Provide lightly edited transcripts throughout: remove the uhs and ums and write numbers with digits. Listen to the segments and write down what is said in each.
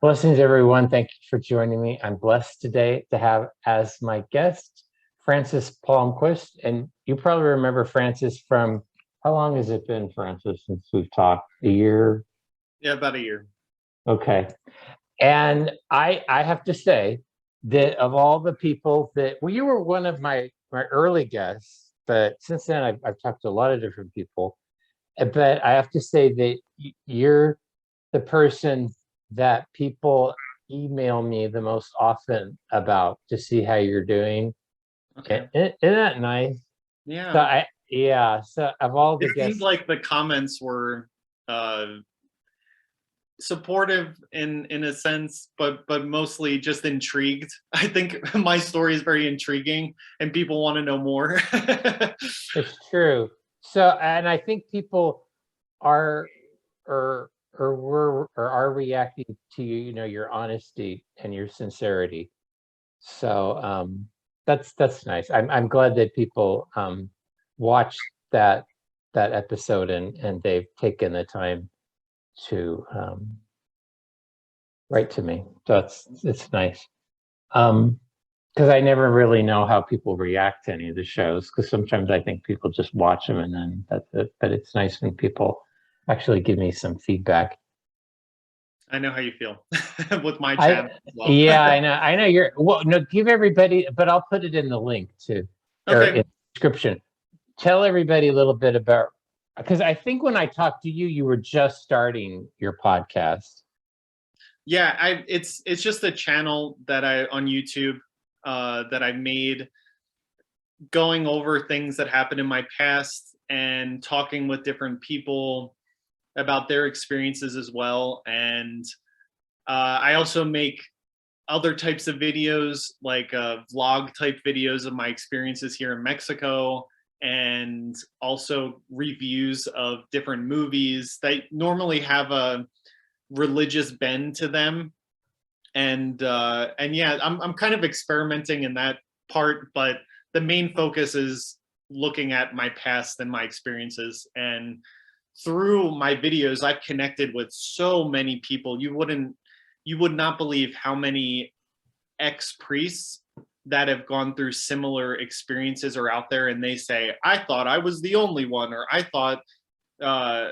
Blessings, everyone. Thank you for joining me. I'm blessed today to have as my guest Francis Palmquist. And you probably remember Francis from how long has it been, Francis, since we've talked? A year? Yeah, about a year. Okay. And I have to say that of all the people that, well, you were one of my early guests, but since then I've talked to a lot of different people. But I have to say that you're the person that people email me the most often about to see how you're doing. Okay. Isn't that nice? So Yeah. yeah. So of all the It seemed guests, like the comments were supportive in a sense, but mostly just intrigued. I think my story is very intriguing and people want to know more. it's true. So, and I think people are or are reacting to your honesty and your sincerity. So that's nice. I'm glad that people watched that episode and they've taken the time to write to me. So it's nice. Because I never really know how people react to any of the shows. Because sometimes I think people just watch them and then that's it. But it's nice when people actually give me some feedback. I know how you feel with my I channel as well. Yeah, I know you're well. No, give everybody, but I'll put it in the link too, or in Okay. the description. Tell everybody a little bit about, because I think when I talked to you, you were just starting your podcast. Yeah, it's just a channel that I on YouTube that I made going over things that happened in my past and talking with different people about their experiences as well. And I also make other types of videos, like vlog type videos of my experiences here in Mexico, and also reviews of different movies that normally have a religious bend to them. And yeah, I'm kind of experimenting in that part, but the main focus is looking at my past and my experiences. And through my videos, I've connected with so many people. You would not believe how many ex-priests that have gone through similar experiences are out there, and they say, I thought I was the only one, or I thought uh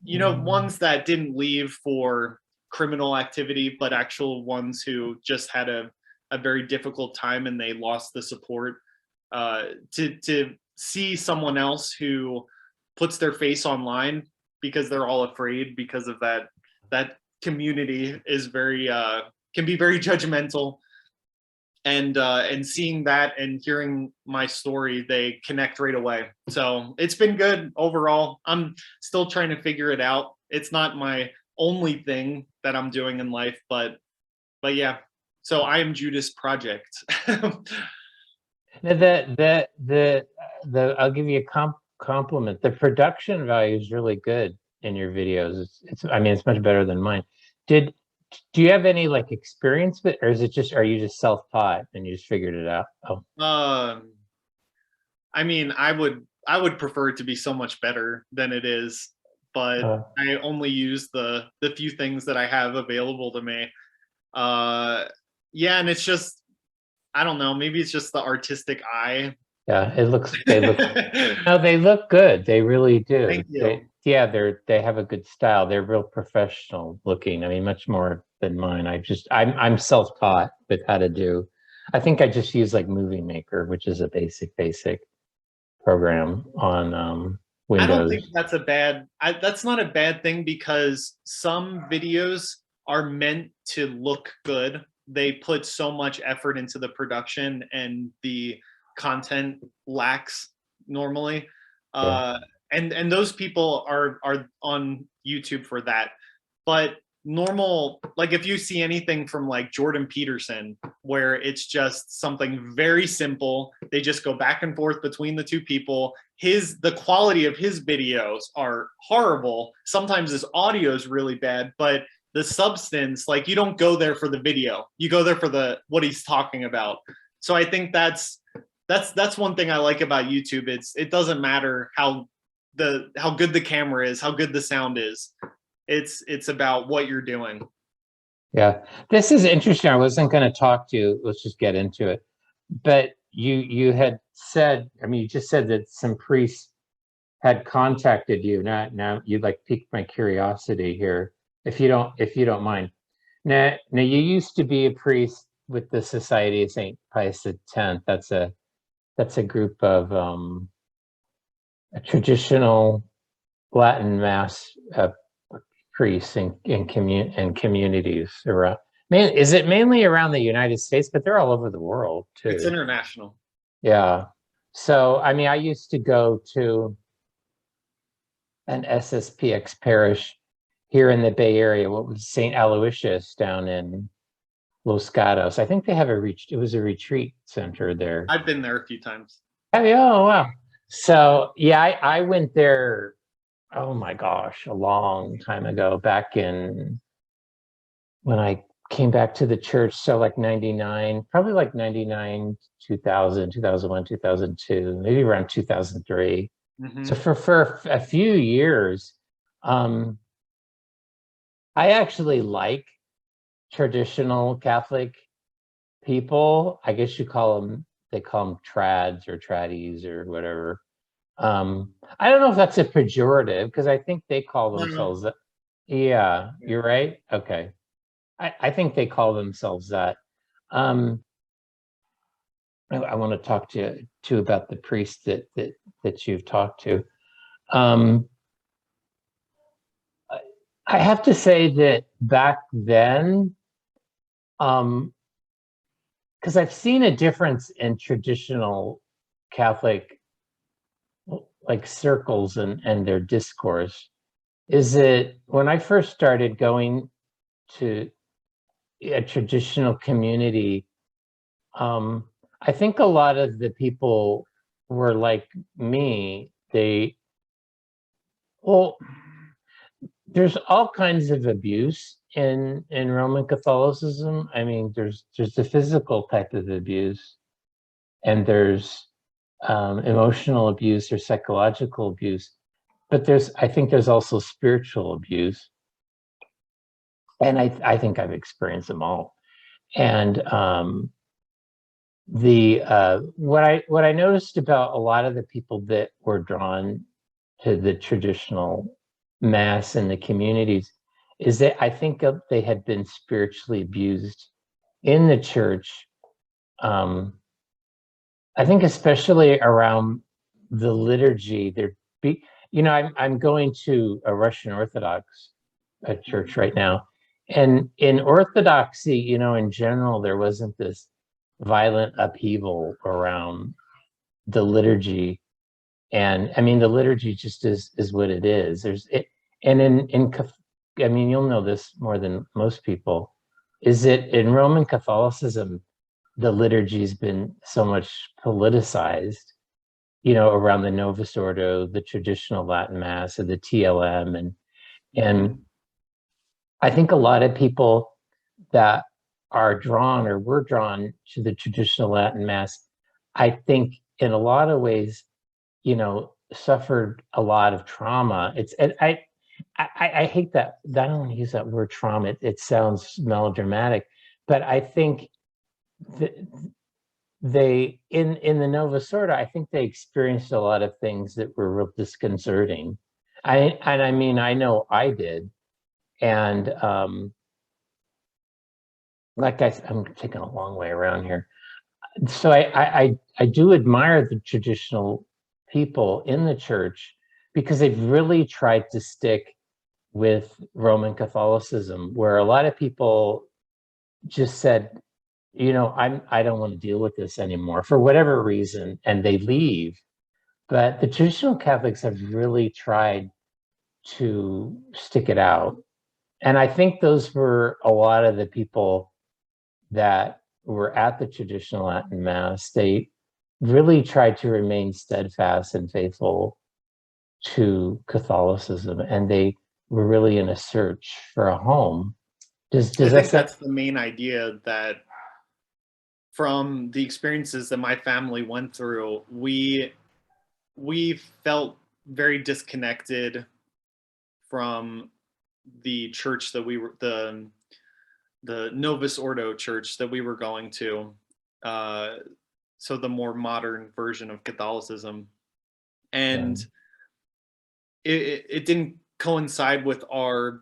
ones that didn't leave for criminal activity, but actual ones who just had a very difficult time and they lost the support. To see someone else who puts their face online because they're all afraid because of that community is very can be very judgmental. And seeing that and hearing my story, they connect right away. So it's been good overall. I'm still trying to figure it out. It's not my only thing that I'm doing in life, but yeah. So I am Judas Project. The I'll give you a compliment. The production value is really good in your videos. It's I mean it's much better than mine. Did do you have any like experience with, or is it just, are you just self-taught and you just figured it out? Oh, I mean, I would prefer it to be so much better than it is, but uh, I only use the few things that I have available to me. Uh, yeah, and it's just, I don't know, maybe it's just the artistic eye. yeah, they look no, they look good. They really do. Thank you. Yeah, they have a good style. They're real professional looking. I mean, much more than mine. I'm self-taught with how to do. I think I just use like Movie Maker, which is a basic program on I don't think Windows. that's not a bad thing, because some videos are meant to look good. They put so much effort into the production, and the content lacks normally. Yeah. Uh, and those people are on YouTube for that. But normal, like if you see anything from like Jordan Peterson, where it's just something very simple, they just go back and forth between the two people. The quality of his videos are horrible. Sometimes his audio is really bad, but the substance, like, you don't go there for the video, you go there for what he's talking about. So I think that's one thing I like about YouTube. It doesn't matter how good the camera is, how good the sound is. It's about what you're doing. Yeah, this is interesting. I wasn't going to talk to you. Let's just get into it. But you had said, I mean, you just said that some priests had contacted you. Now you like piqued my curiosity here, if you don't mind. Now you used to be a priest with the Society of Saint Pius X. That's a group of a traditional Latin Mass priests in communities around. Man, is it mainly around the United States? But they're all over the world It's too. international. Yeah. So I mean, I used to go to an SSPX parish here in the Bay Area. What was St. Aloysius down in Los Gatos? I think they have it was a retreat center there. I've been there a few times. Oh, yeah, oh wow. So yeah, I went there, oh my gosh, a long time ago, back in when I came back to the church. So like 99, probably like 99, 2000, 2001, 2002, maybe around 2003. So Hmm. for a few years, um, I actually like traditional Catholic people. I guess they call them trads or traddies or whatever. I don't know if that's a pejorative because I think they call No, no. themselves that. Yeah, you're right. Okay. I think they call themselves that. Um, I want to talk to you about the priest that you've talked to. Um, I have to say that back then, because I've seen a difference in traditional Catholic like circles and their discourse. Is it when I first started going to a traditional community, um, I think a lot of the people were like me. Well, there's all kinds of abuse in Roman Catholicism. I mean, there's the physical type of abuse, and there's emotional abuse or psychological abuse. But I think there's also spiritual abuse, and I think I've experienced them all. And the what I noticed about a lot of the people that were drawn to the traditional mass in the communities is that I think they had been spiritually abused in the church. Um, I think especially around the liturgy, be, I'm going to a Russian Orthodox church right now, and in Orthodoxy, in general, there wasn't this violent upheaval around the liturgy, and I mean the liturgy just is what it is. There's it, and I mean you'll know this more than most people, is that in Roman Catholicism the liturgy's been so much politicized, around the Novus Ordo, the traditional Latin Mass, or the TLM, and Hmm. I think a lot of people that are drawn or were drawn to the traditional Latin Mass, I think in a lot of ways, suffered a lot of trauma. And I hate that. I don't want to use that word trauma. It sounds melodramatic, but I think th- they in the Novus Ordo, I think they experienced a lot of things that were real disconcerting. I mean I know I did, and I'm taking a long way around here. So I do admire the traditional people in the church because they've really tried to stick with Roman Catholicism, where a lot of people just said, I don't want to deal with this anymore for whatever reason, and they leave. But the traditional Catholics have really tried to stick it out. And I think those were a lot of the people that were at the traditional Latin Mass. They really tried to remain steadfast and faithful to Catholicism, and they were really in a search for a home. I Does that think sound? that's the main idea, that from the experiences that my family went through, we felt very disconnected from the church that we were the Novus Ordo church that we were going to. So the more modern version of Catholicism. And it didn't coincide with our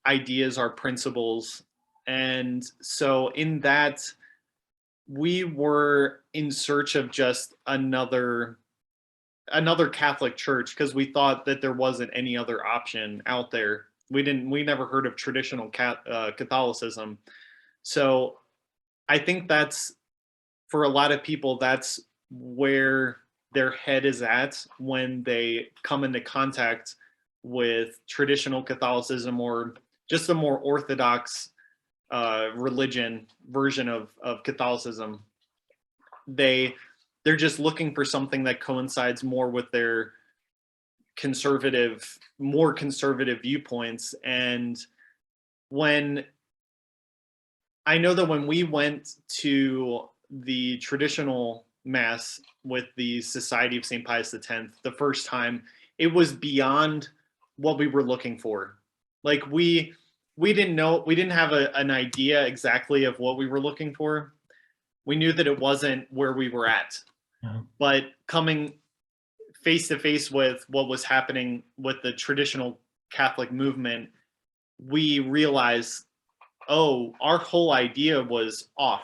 ideas, our principles. And so in that, we were in search of just another Catholic church, because we thought that there wasn't any other option out there. We never heard of traditional Catholicism. So I think that's, for a lot of people, that's where their head is at when they come into contact with traditional Catholicism, or just a more orthodox religion version of Catholicism. They're just looking for something that coincides more with their more conservative viewpoints. And when I know that when we went to the traditional mass with the Society of St. Pius X the first time, it was beyond what we were looking for. Like we didn't know, we didn't have an idea exactly of what we were looking for. We knew that it wasn't where we were at. But coming face to face with what was happening with the traditional Catholic movement, we realized, oh, our whole idea was off.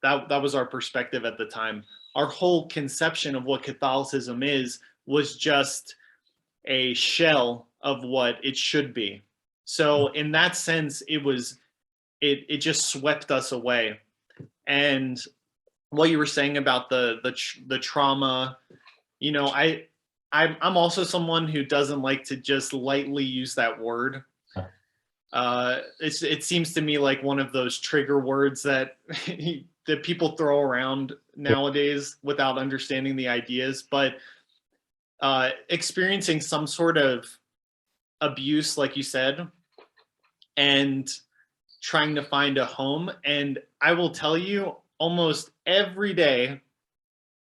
That was our perspective at the time. Our whole conception of what Catholicism is was just a shell of what it should be. So in that sense, it just swept us away. And what you were saying about the trauma, you know, I'm also someone who doesn't like to just lightly use that word. It seems to me like one of those trigger words that that people throw around nowadays without understanding the ideas. But experiencing some sort of abuse, like you said, and trying to find a home. And I will tell you, almost every day,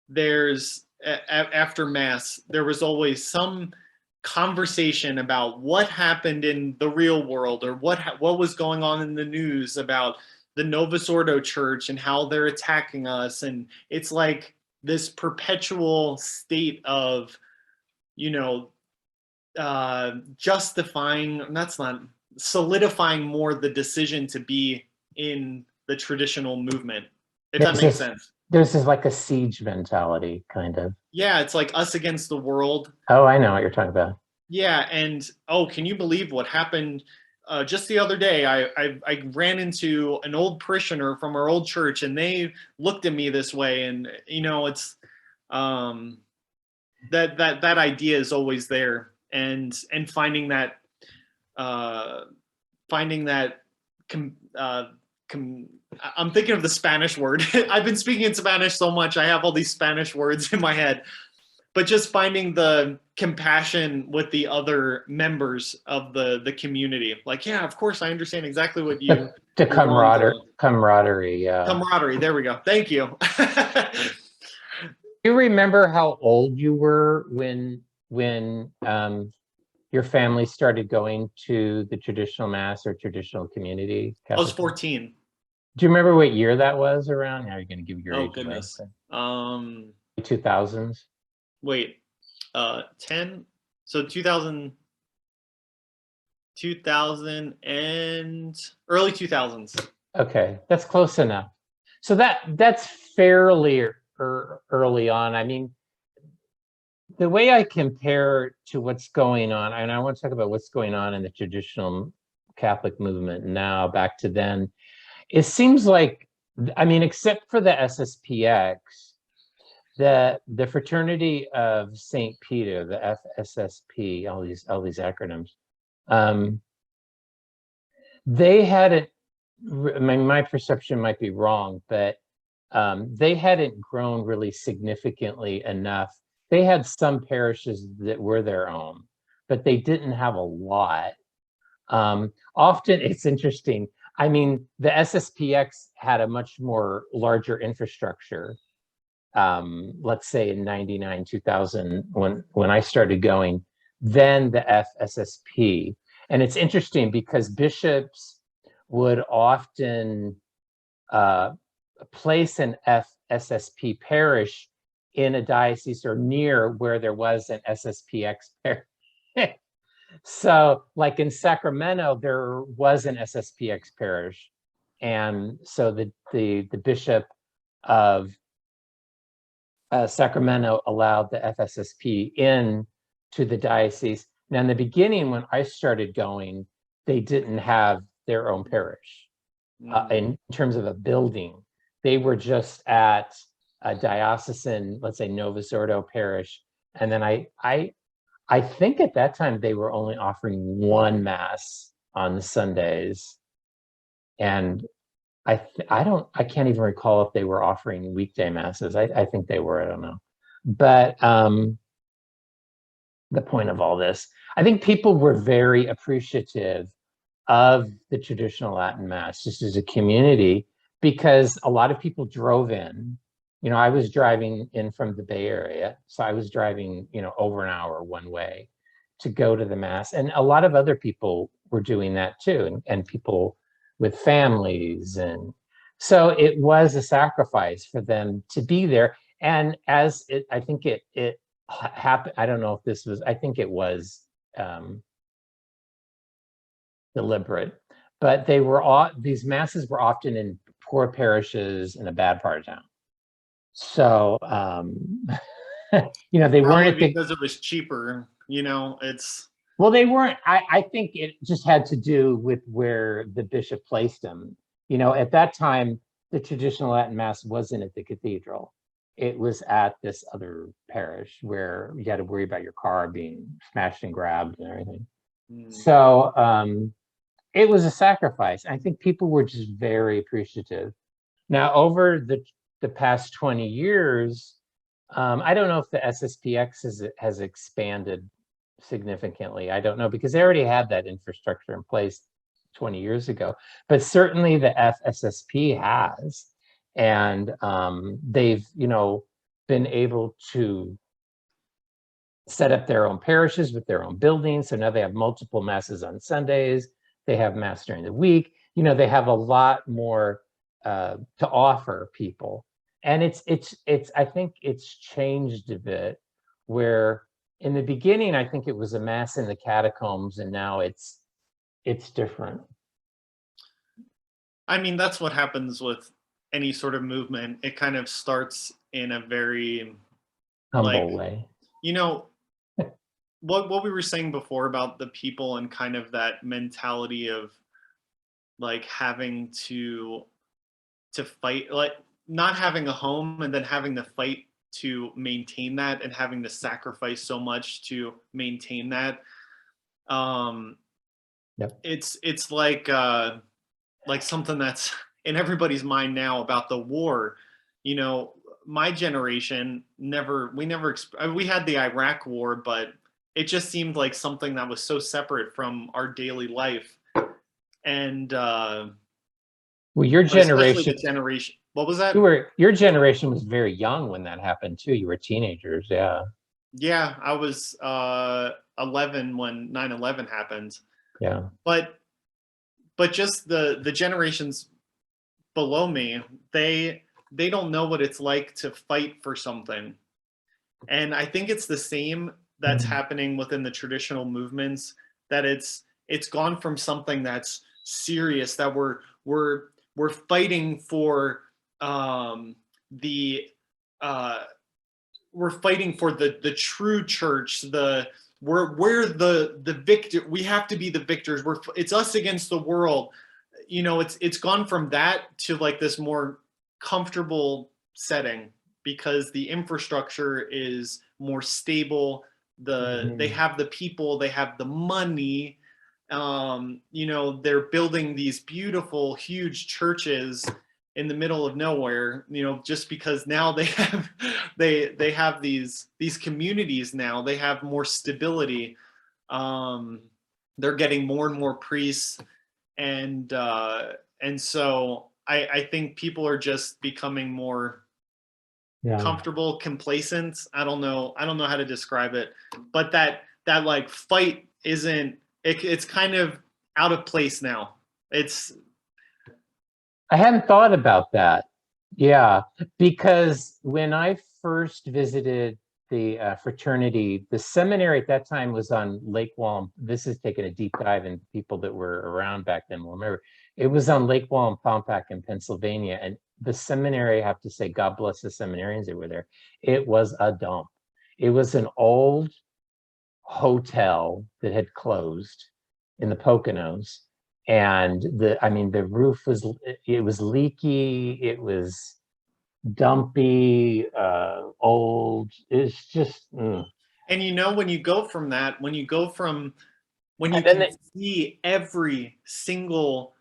there's after mass, there was always some conversation about what happened in the real world, or what was going on in the news about the Novus Ordo Church and how they're attacking us. And it's like this perpetual state of, you know, solidifying more the decision to be in the traditional movement, if that makes sense. This is like a siege mentality, kind of. Yeah, it's like us against the world. Oh, I know what you're talking about. Yeah, and oh, can you believe what happened just the other day? I ran into an old parishioner from our old church, and they looked at me this way, and you know, it's that idea is always there, and finding that I'm thinking of the Spanish word. I've been speaking in Spanish so much, I have all these Spanish words in my head. But just finding the compassion with the other members of the community. Like, yeah, of course, I understand exactly what you... The camaraderie, yeah. Camaraderie, there we go. Thank you. Do you remember how old you were when your family started going to the traditional mass or traditional community? I was 14. Do you remember what year that was around? Now you're going to give your age. Oh, goodness. 2000s? Wait, 10? So 2000 and early 2000s. Okay, that's close enough. So that's fairly early on. I mean, the way I compare to what's going on, and I want to talk about what's going on in the traditional Catholic movement now, back to then, it seems like, I mean, except for the SSPX, the Fraternity of St. Peter, the FSSP, all these acronyms, they hadn't, I mean, my perception might be wrong, but they hadn't grown really significantly enough. They had some parishes that were their own, but they didn't have a lot. Often it's interesting. I mean, the SSPX had a much more larger infrastructure. Let's say in 99, 2000, when I started going, than the FSSP. And it's interesting because bishops would often place an SSP parish in a diocese or near where there was an SSPX parish. So like in Sacramento, there was an SSPX parish. And so the bishop of Sacramento allowed the FSSP in to the diocese. Now in the beginning, when I started going, they didn't have their own parish in terms of a building. They were just at a diocesan, let's say Novus Ordo parish. And then I think at that time they were only offering one mass on Sundays. And I can't even recall if they were offering weekday masses. I think they were, I don't know. But the point of all this, I think people were very appreciative of the traditional Latin Mass just as a community, because a lot of people drove in. You know, I was driving in from the Bay Area, so I was driving, you know, over an hour one way to go to the Mass. And a lot of other people were doing that too, and people with families. And so it was a sacrifice for them to be there. And as it, I think it happened, I don't know if this was, I think it was deliberate, but they were all, these masses were often in poor parishes in a bad part of town. So, you know, they Probably weren't because it was cheaper, you know, it's. Well, they weren't, I think it just had to do with where the bishop placed them. You know, at that time, the traditional Latin Mass wasn't at the cathedral. It was at this other parish where you had to worry about your car being smashed and grabbed and everything. So it was a sacrifice. I think people were just very appreciative. Now, over the past 20 years, I don't know if the SSPX has expanded significantly. I don't know, because they already had that infrastructure in place 20 years ago. But certainly the FSSP has, and they've, you know, been able to set up their own parishes with their own buildings. So now they have multiple masses on Sundays. They have mass during the week. You know, they have a lot more to offer people. And it's I think it's changed a bit, where in the beginning, I think it was a mass in the catacombs, and now it's different. I mean, that's what happens with any sort of movement. It kind of starts in a very Humble way. You know, what we were saying before about the people and kind of that mentality of like having to fight, like not having a home and then having to fight to maintain that, and having to sacrifice so much to maintain that. Yep. It's like something that's in everybody's mind now about the war. You know, my generation we had the Iraq war, but it just seemed like something that was so separate from our daily life. And well, your generation, what was that? Your generation was very young when that happened too. You were teenagers. Yeah, I was 11 when 9/11 happened. Yeah. But just the generations below me, they don't know what it's like to fight for something. And I think it's the same that's happening within the traditional movements, that it's gone from something that's serious, that we're fighting for we're fighting for the true church, we're the victor, we have to be the victors, it's us against the world. You know, it's gone from that to like this more comfortable setting, because the infrastructure is more stable. They have the people, they have the money. You know, they're building these beautiful, huge churches in the middle of nowhere. You know, just because now they have they have these communities now. They have more stability. They're getting more and more priests, and so I think people are just becoming more comfortable, complacent. I don't know how to describe it, but that like fight isn't, it's kind of out of place now. It's I hadn't thought about that. Yeah, because when I first visited the fraternity, the seminary at that time was on Lake Wallen. This is taking a deep dive, and people that were around back then will remember. It was on Lake Wallenpaupack in Pennsylvania, and the seminary, I have to say, God bless the seminarians that were there. It was a dump. It was an old hotel that had closed in the Poconos, and I mean, the roof was, it was leaky, it was dumpy, old. It's just, And you know, when you go from that, when you go from when you And then can see every single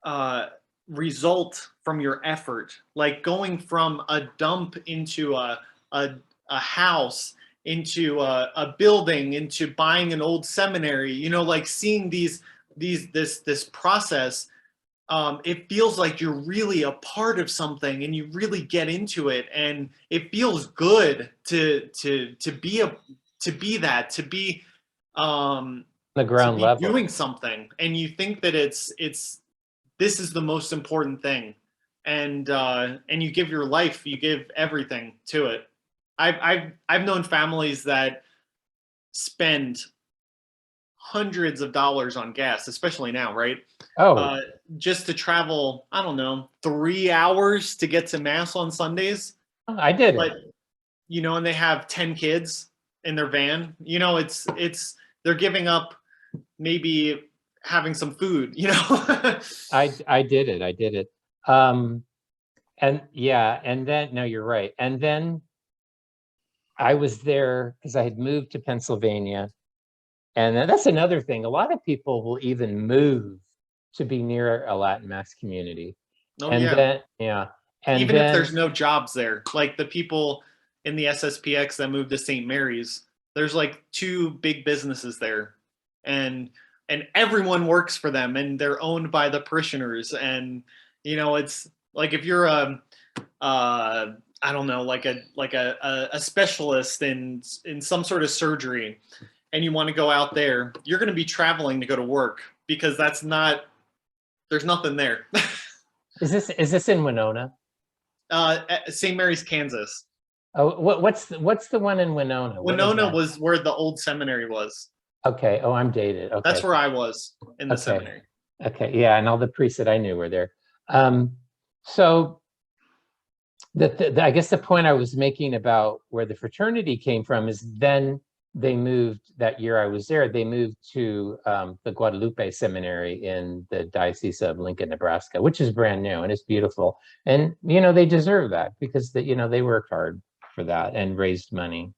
uh, result from your effort, like going from a dump into a, a house, into a building, into buying an old seminary, you know, like seeing this process, it feels like you're really a part of something and you really get into it, and it feels good to be a to be that to be um the to ground be level. doing something, and you think that it's this is the most important thing, and you give your life, you give everything to it. I've known families that spend hundreds of dollars on gas, especially now, right? Oh, Uh, just to travel, I don't know, 3 hours to get to mass on Sundays. I did But it. you know, and they have 10 kids in their van. You know, it's they're giving up maybe having some food. You know. I did it. I did it. Um, and yeah, and then no, you're right. And then I was there because I had moved to Pennsylvania. And then that's another thing. A lot of people will even move to be near a Latin Mass community. Oh And yeah. then, yeah. And Even if then, there's no jobs there, like the people in the SSPX that moved to St. Mary's, there's like two big businesses there, and everyone works for them, and they're owned by the parishioners. And you know, it's like if you're a I don't know, like a specialist in some sort of surgery, and you want to go out there, you're going to be traveling to go to work because that's not there's nothing there. is this in Winona? St. Mary's, Kansas. Oh, what's the one in Winona? What is Winona that? was where the old seminary was. Okay. Oh, I'm dated. That's Okay. where I was in the Okay. seminary. Okay. Yeah, and all the priests that I knew were there. So I guess the point I was making about where the fraternity came from is then they moved that year I was there, they moved to the Guadalupe Seminary in the Diocese of Lincoln, Nebraska, which is brand new and it's beautiful. And, you know, they deserve that because, they worked hard for that and raised money.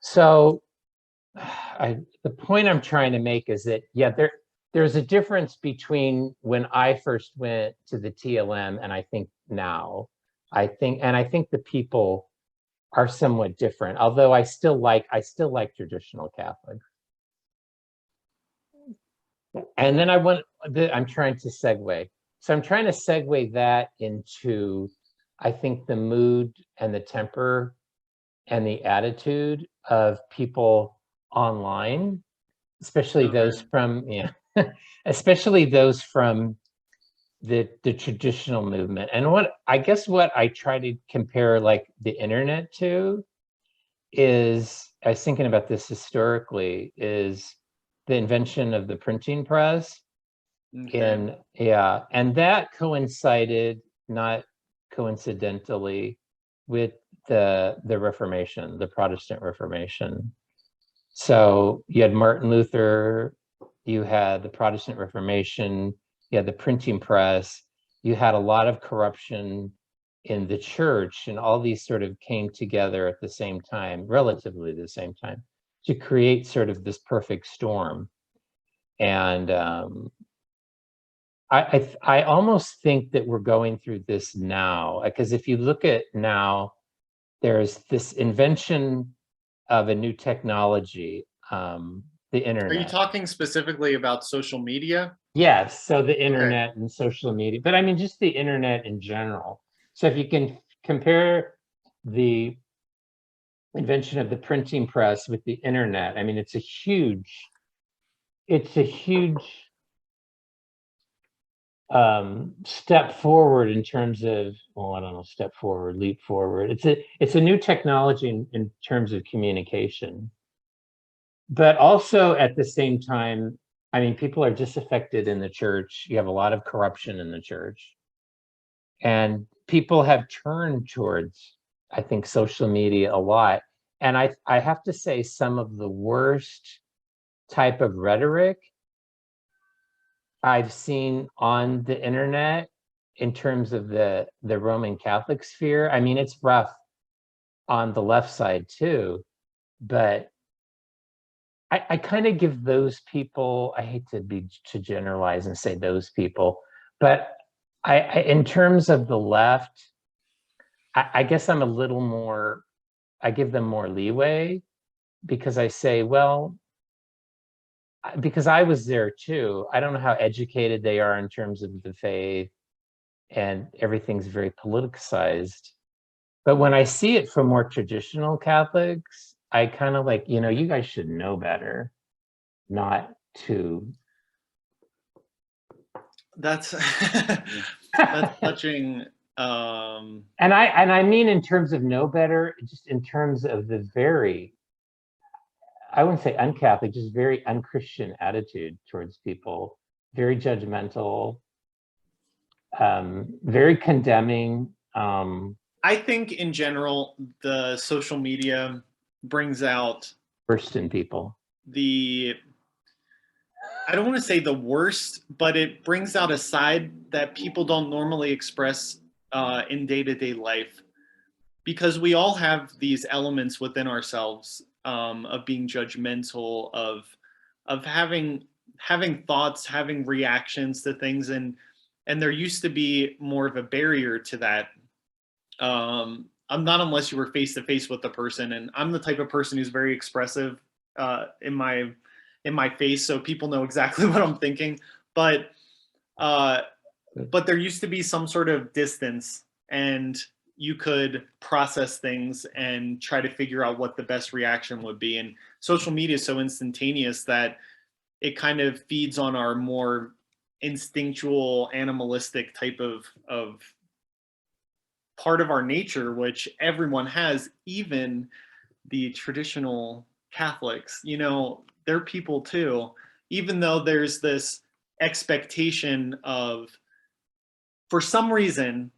So the point I'm trying to make is that, yeah, there's a difference between when I first went to the TLM and I think now. I think the people are somewhat different, although I still like traditional Catholics. And then I'm trying to segue. So I'm trying to segue that into, I think, the mood and the temper and the attitude of people online, especially those Okay. from, yeah, especially those from the traditional movement. And what I try to compare like the internet to is, I was thinking about this historically, is the invention of the printing press. Okay. And that coincided, not coincidentally, with the Reformation, the Protestant Reformation. So you had Martin Luther, you had the Protestant Reformation, you had the printing press, you had a lot of corruption in the church, and all these sort of came together at the same time, relatively the same time, to create sort of this perfect storm. And I almost think that we're going through this now, because if you look at now, there's this invention of a new technology, the Are you internet. talking specifically about social media? Yes, so the Okay. internet and social media, but I mean just the internet in general. So if you can compare the invention of the printing press with the internet, I mean it's a huge step forward in terms of, well, I don't know, step forward, leap forward. It's a new technology in terms of communication, but also at the same time, I mean, people are disaffected in the church. You have a lot of corruption in the church, and people have turned towards, I think, social media a lot. And I have to say, some of the worst type of rhetoric I've seen on the internet in terms of the Roman Catholic sphere. I mean, it's rough on the left side too, but I kind of give those people, I hate to generalize and say those people, but in terms of the left, I guess I'm a little more, I give them more leeway because I say, well, because I was there too. I don't know how educated they are in terms of the faith, and everything's very politicized. But when I see it from more traditional Catholics, I kind of like, you guys should know better not to. That's that's touching. And I mean in terms of know better, just in terms of the very, I wouldn't say uncatholic, just very unchristian attitude towards people, very judgmental, very condemning. I think in general, the social media brings out Worst in people. the, I don't want to say the worst, but it brings out a side that people don't normally express in day-to-day life, because we all have these elements within ourselves, of being judgmental, of having thoughts, having reactions to things, and there used to be more of a barrier to that. I'm not, unless you were face to face with the person, and I'm the type of person who's very expressive in my face, so people know exactly what I'm thinking. But uh, but there used to be some sort of distance, and you could process things and try to figure out what the best reaction would be. And social media is so instantaneous that it kind of feeds on our more instinctual, animalistic type of part of our nature, which everyone has, even the traditional Catholics. They're people too, even though there's this expectation of, for some reason,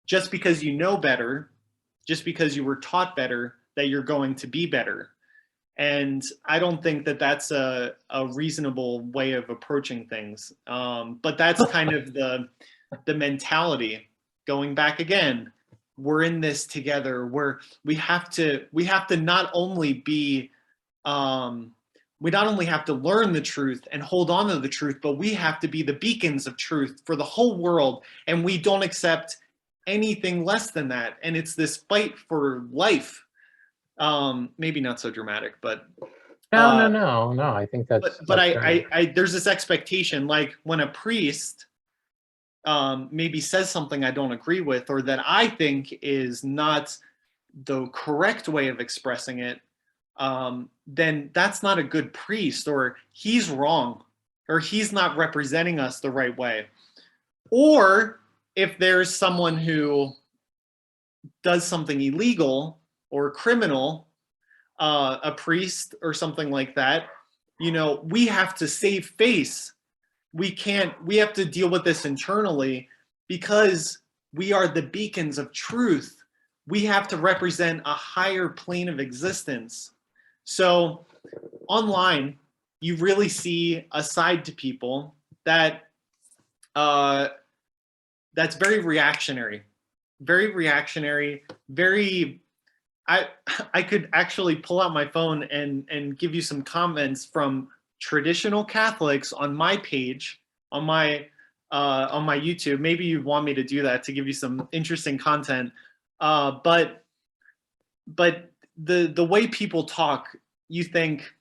just because you know better, just because you were taught better, that you're going to be better. And I don't think that that's a reasonable way of approaching things. But that's kind of the mentality. Going back again, we're in this together. We have to not only be we not only have to learn the truth and hold on to the truth, but we have to be the beacons of truth for the whole world. And we don't accept anything less than that. And it's this fight for life. Maybe not so dramatic, but No. I think that's I there's this expectation, like when a priest maybe says something I don't agree with, or that I think is not the correct way of expressing it, then that's not a good priest, or he's wrong, or he's not representing us the right way. Or if there's someone who does something illegal or criminal, a priest or something like that, we have to save face. We have to deal with this internally, because we are the beacons of truth. We have to represent a higher plane of existence. So online, you really see a side to people that that's very reactionary, very. I could actually pull out my phone and give you some comments from traditional Catholics on my page, on my YouTube. Maybe you want me to do that to give you some interesting content. But the way people talk, you think,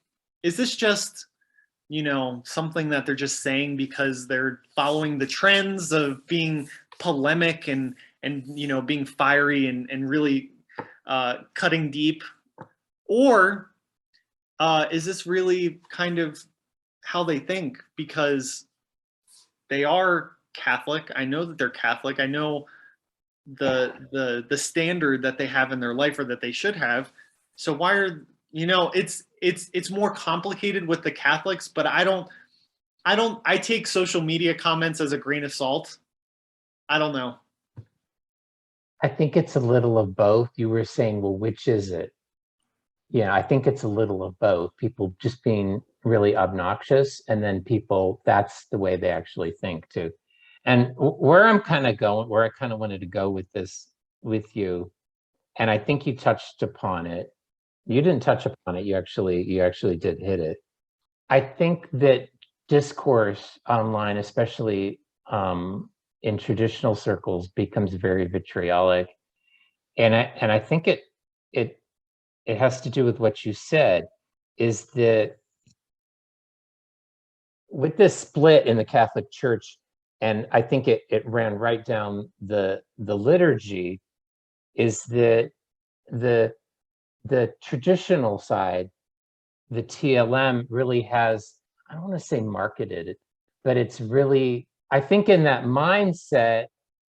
is this just something that they're just saying because they're following the trends of being polemic and being fiery and really cutting deep? Or is this really kind of how they think, because they are Catholic. I know that they're Catholic. I know the standard that they have in their life or that they should have. So why are, it's more complicated with the Catholics, but I take social media comments as a grain of salt. I don't know. I think it's a little of both. You were saying, well, which is it? Yeah, I think it's a little of both. People just being really obnoxious, and then people, that's the way they actually think too. And where I'm kind of going, where I kind of wanted to go with this with you, and I think you touched upon it. You didn't touch upon it. You actually did hit it. I think that discourse online, especially in traditional circles, becomes very vitriolic, and I think it it has to do with what you said, is that with this split in the Catholic Church, and I think it ran right down the liturgy, is that the the traditional side, the TLM really has, I don't want to say marketed it, but it's really, I think in that mindset,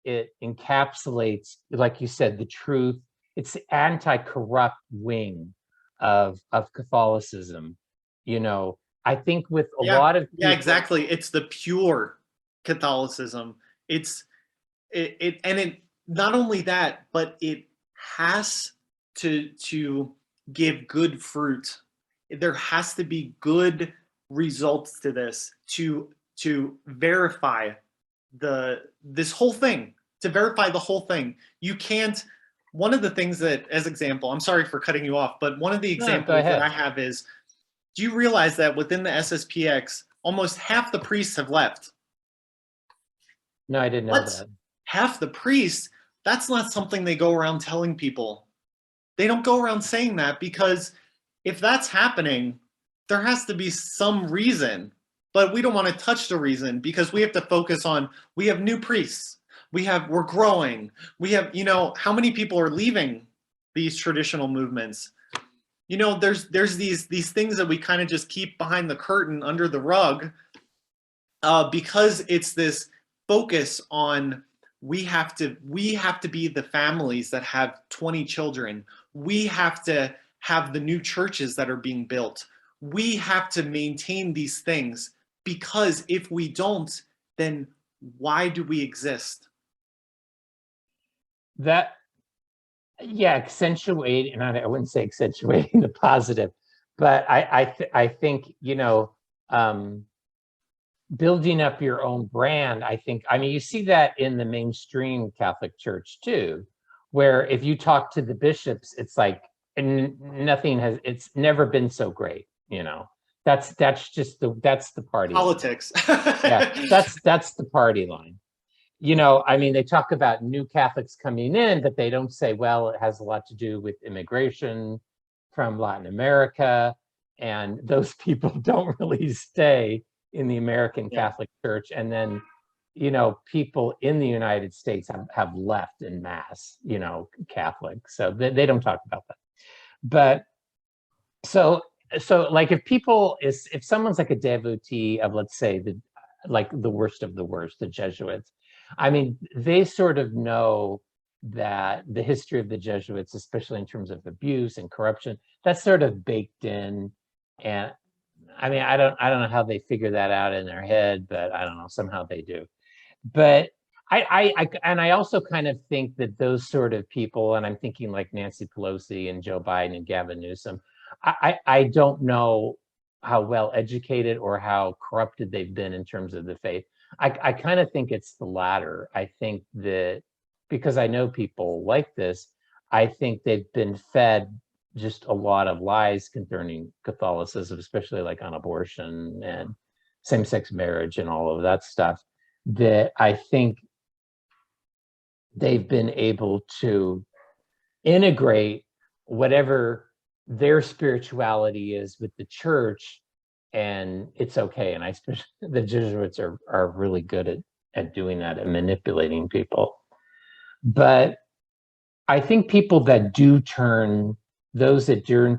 it encapsulates, like you said, the truth. It's the anti-corrupt wing of Catholicism. You know, I think with a Yeah, lot of yeah, people, exactly. It's the pure Catholicism. And it not only that, but it has to give good fruit. There has to be good results to this to verify this whole thing, to verify the whole thing. You can't, one of the things that, as example, I'm sorry for cutting you off, but one of the no, go examples that I ahead. have is, do you realize that within the SSPX, almost half the priests have left? No, I didn't know What? that. Half the priests? That's not something they go around telling people. They don't go around saying that, because if that's happening, there has to be some reason. But we don't want to touch the reason, because we have to focus on, we have new priests. We're growing. We have, how many people are leaving these traditional movements? There's these things that we kind of just keep behind the curtain, under the rug, because it's this focus on, we have to be the families that have 20 children. We have to have the new churches that are being built. We have to maintain these things, because if we don't, then why do we exist? That, yeah, accentuate, and I wouldn't say accentuating the positive, but I think, building up your own brand. I think, I mean, you see that in the mainstream Catholic Church too, where if you talk to the bishops, it's like, and nothing has, it's never been so great. That's the party line. Politics. Yeah, that's the party line. I mean, they talk about new Catholics coming in, but they don't say, well, it has a lot to do with immigration from Latin America, and those people don't really stay in the American Yeah. Catholic Church. And then, people in the United States have left in mass, Catholic. So they don't talk about that. But so like if someone's like a devotee of, let's say, the worst of the worst, the Jesuits, I mean, they sort of know that the history of the Jesuits, especially in terms of abuse and corruption, that's sort of baked in. And I mean, I don't know how they figure that out in their head, but I don't know, somehow they do. But I also kind of think that those sort of people, and I'm thinking like Nancy Pelosi and Joe Biden and Gavin Newsom, I don't know how well educated or how corrupted they've been in terms of the faith. I kind of think it's the latter. I think that, because I know people like this, I think they've been fed just a lot of lies concerning Catholicism, especially like on abortion and same-sex marriage and all of that stuff, that I think they've been able to integrate whatever their spirituality is with the church, and it's okay. And I especially, the Jesuits are really good at doing that and manipulating people. But I think people that do turn, those that do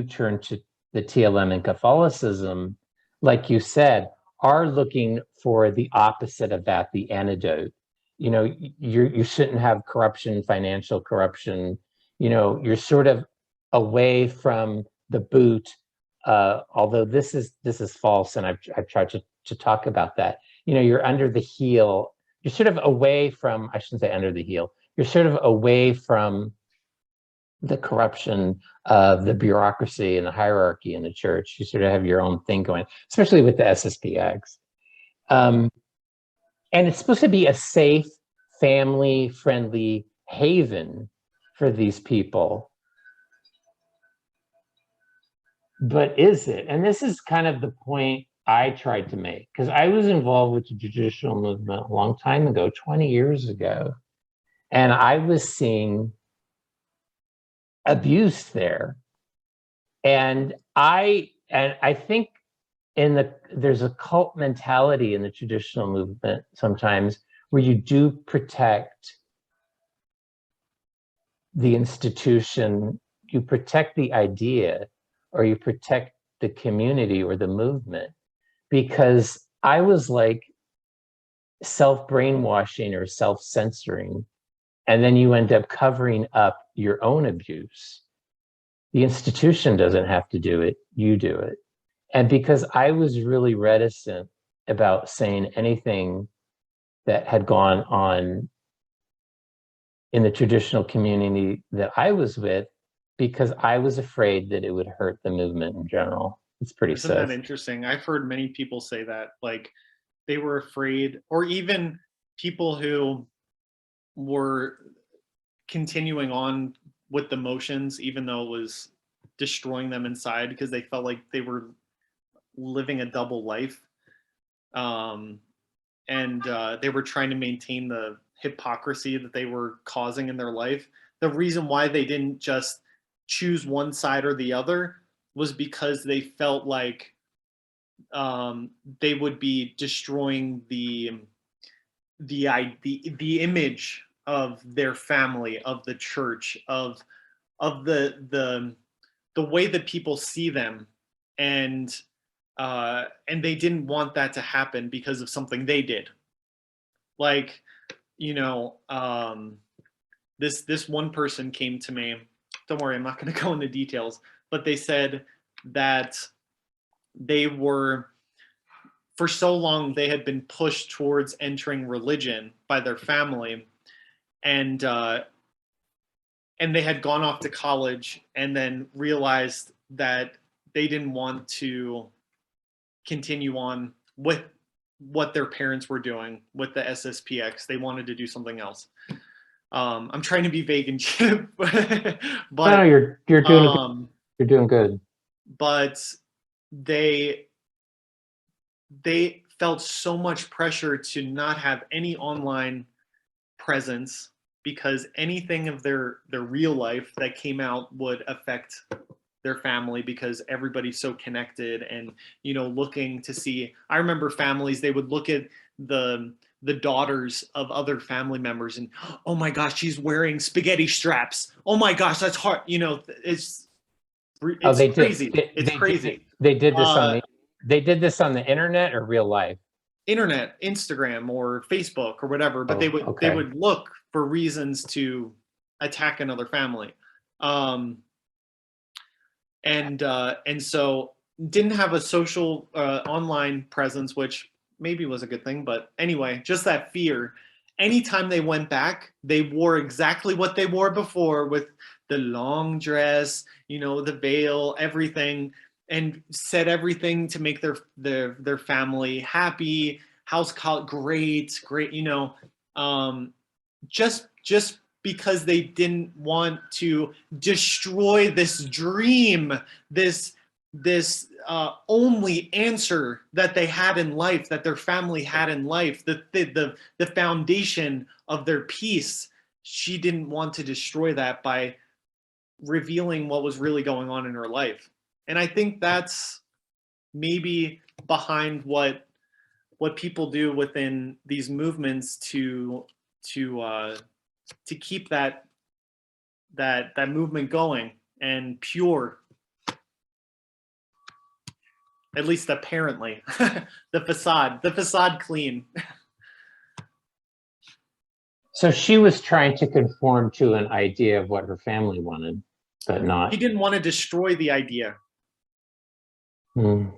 turn to the TLM and Catholicism, like you said, are looking for the opposite of that, the antidote. You know, you shouldn't have corruption, financial corruption. You know, you're sort of away from the boot. Although this is false, and I've tried to talk about that. You know, you're under the heel. You're sort of away from. I shouldn't say under the heel. You're sort of away from the corruption of the bureaucracy and the hierarchy in the church. You sort of have your own thing going, especially with the SSPX. And it's supposed to be a safe, family-friendly haven for these people. But is it? And this is kind of the point I tried to make, because I was involved with the judicial movement a long time ago, 20 years ago, and I was seeing abuse there. And I think there's a cult mentality in the traditional movement sometimes where you do protect the institution, you protect the idea, or you protect the community or the movement, because I was like self-brainwashing or self-censoring, and then you end up covering up your own abuse. The institution doesn't have to do it, you do it. And because I was really reticent about saying anything that had gone on in the traditional community that I was with, because I was afraid that it would hurt the movement in general. It's pretty Isn't that sad. interesting? I've heard many people say that, like they were afraid, or even people who were continuing on with the motions, even though it was destroying them inside, because they felt like they were living a double life. And they were trying to maintain the hypocrisy that they were causing in their life. The reason why they didn't just choose one side or the other was because they felt like they would be destroying the image of their family, of the church, of the way that people see them, and they didn't want that to happen because of something they did. Like, you know, this one person came to me. Don't worry, I'm not going to go into details, but they said that they were, for so long, they had been pushed towards entering religion by their family, and they had gone off to college and then realized that they didn't want to continue on with what their parents were doing with the SSPX. They wanted to do something else. I'm trying to be vague and cheap, but No, you're doing good. But they felt so much pressure to not have any online presence, because anything of their real life that came out would affect their family, because everybody's so connected, and you know, looking to see. I remember families, they would look at the daughters of other family members and, oh my gosh, she's wearing spaghetti straps, oh my gosh, that's hard, you know. It's crazy. It's crazy. They did this on the internet or real life? Internet, Instagram or Facebook or whatever, but they would look for reasons to attack another family. And so didn't have a social online presence, which maybe was a good thing, but anyway, just that fear. Anytime they went back, they wore exactly what they wore before, with the long dress, you know, the veil, everything, and said everything to make their family happy. House call great, you know, just because they didn't want to destroy this dream, this only answer that they had in life, that their family had in life, the foundation of their peace. She didn't want to destroy that by revealing what was really going on in her life. And I think that's maybe behind what people do within these movements to keep that movement going and pure. At least apparently. The facade clean. So she was trying to conform to an idea of what her family wanted, but not. He didn't want to destroy the idea. Hmm.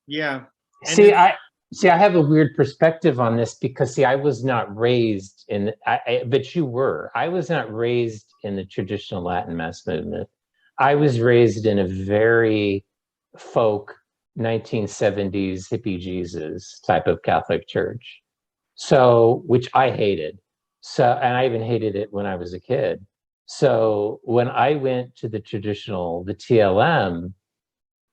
Yeah. And See, I have a weird perspective on this because I was not raised in, but you were. I was not raised in the traditional Latin Mass movement. I was raised in a very folk 1970s hippie Jesus type of Catholic church. So, which I hated. So, and I even hated it when I was a kid. So when I went to the TLM,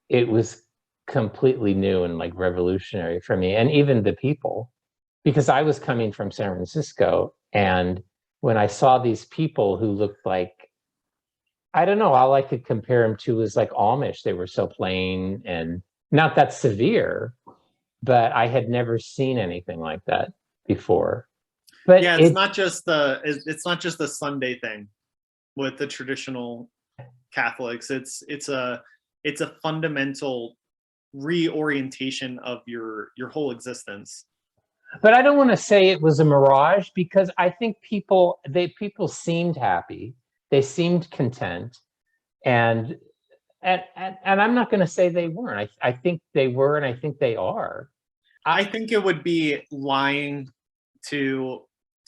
it was completely new and like revolutionary for me, and even the people, because I was coming from San Francisco, and when I saw these people who looked like, I don't know, all I could compare them to was like Amish. They were so plain and not that severe, but I had never seen anything like that before. But yeah, it's not just the Sunday thing with the traditional Catholics. It's a fundamental reorientation of your whole existence. But I don't want to say it was a mirage, because I think people seemed happy, they seemed content, and I'm not going to say they weren't. I think they were, and I think they are. I think it would be lying to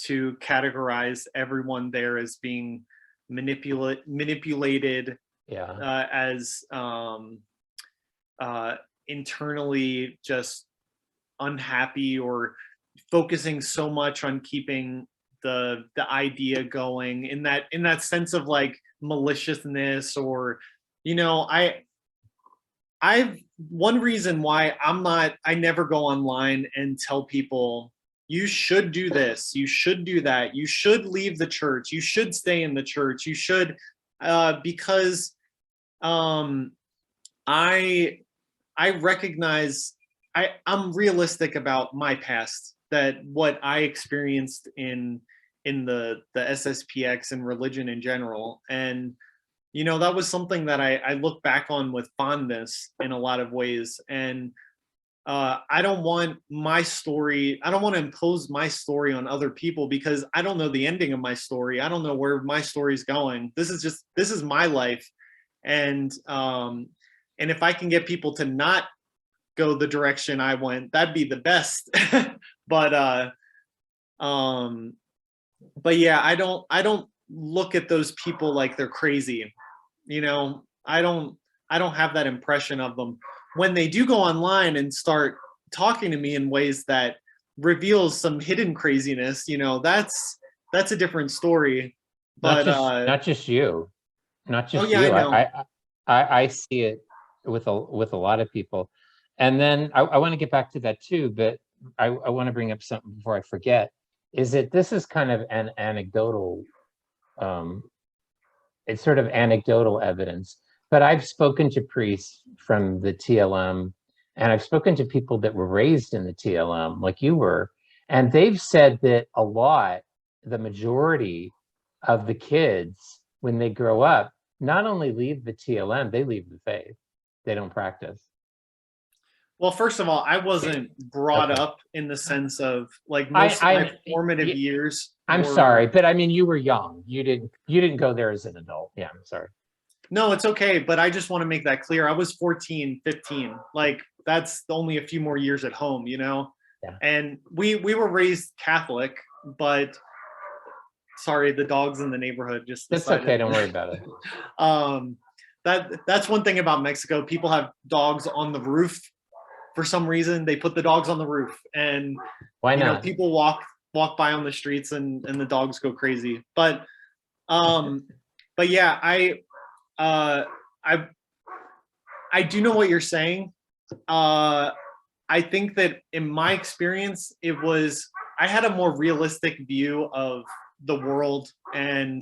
categorize everyone there as being manipulated, Yeah. as internally just unhappy, or focusing so much on keeping the idea going in that sense of like maliciousness, or I've one reason why I never go online and tell people you should do this, you should do that, you should leave the church, you should stay in the church, you should, because I recognize I'm realistic about my past, that what I experienced in the SSPX and religion in general. And that was something that I look back on with fondness in a lot of ways. And I don't want to impose my story on other people, because I don't know the ending of my story. I don't know where my story's going. This is my life. And if I can get people to not go the direction I went, that'd be the best. but yeah, I don't look at those people like they're crazy. I don't have that impression of them. When they do go online and start talking to me in ways that reveals some hidden craziness, that's a different story. But not just you, not just oh yeah, you. I know. I see it with a lot of people. And then I want to get back to that too, but I want to bring up something before I forget. Is that this is kind of an anecdotal, it's sort of anecdotal evidence, but I've spoken to priests from the TLM, and I've spoken to people that were raised in the TLM, like you were, and they've said that the majority of the kids, when they grow up, not only leave the TLM, they leave the faith. They don't practice. Well, first of all, I wasn't brought Okay. up in the sense of like most of my formative years. I'm sorry, but I mean, you were young. You didn't go there as an adult. Yeah, I'm sorry. No, it's okay, but I just want to make that clear. I was 14, 15. Like that's only a few more years at home, Yeah. And we were raised Catholic, but sorry, the dogs in the neighborhood just decided. That's okay, don't worry about it. That's one thing about Mexico. People have dogs on the roof. For some reason, they put the dogs on the roof, and why not? People walk by on the streets, and the dogs go crazy. But yeah, I do know what you're saying. I think that in my experience, I had a more realistic view of the world, and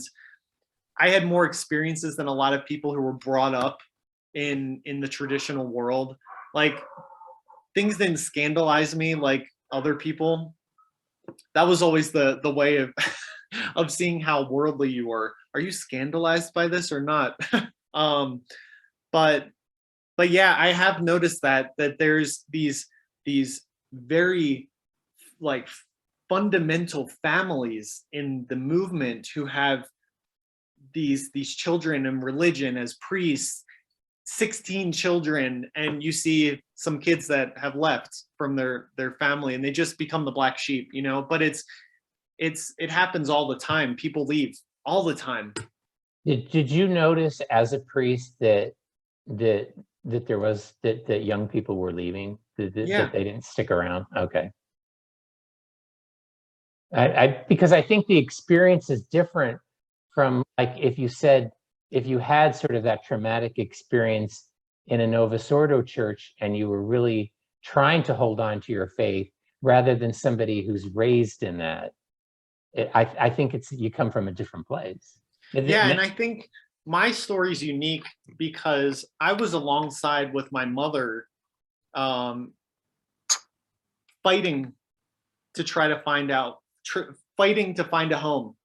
I had more experiences than a lot of people who were brought up in the traditional world. Like, things didn't scandalize me like other people. That was always the way of of seeing how worldly you were. Are you scandalized by this or not? But but yeah, I have noticed that there's these very like fundamental families in the movement who have these children in religion as priests, 16 children, and you see some kids that have left from their family and they just become the black sheep, you know. But it happens all the time. People leave all the time. Did you notice as a priest that that there was that young people were leaving, that Yeah. they didn't stick around? Okay. Because I think the experience is different from, like, if you had sort of that traumatic experience in a Novus Ordo church and you were really trying to hold on to your faith rather than somebody who's raised in that. I think it's, you come from a different place. Yeah, and I think my story is unique because I was alongside with my mother, um, fighting to try to find out, fighting to find a home.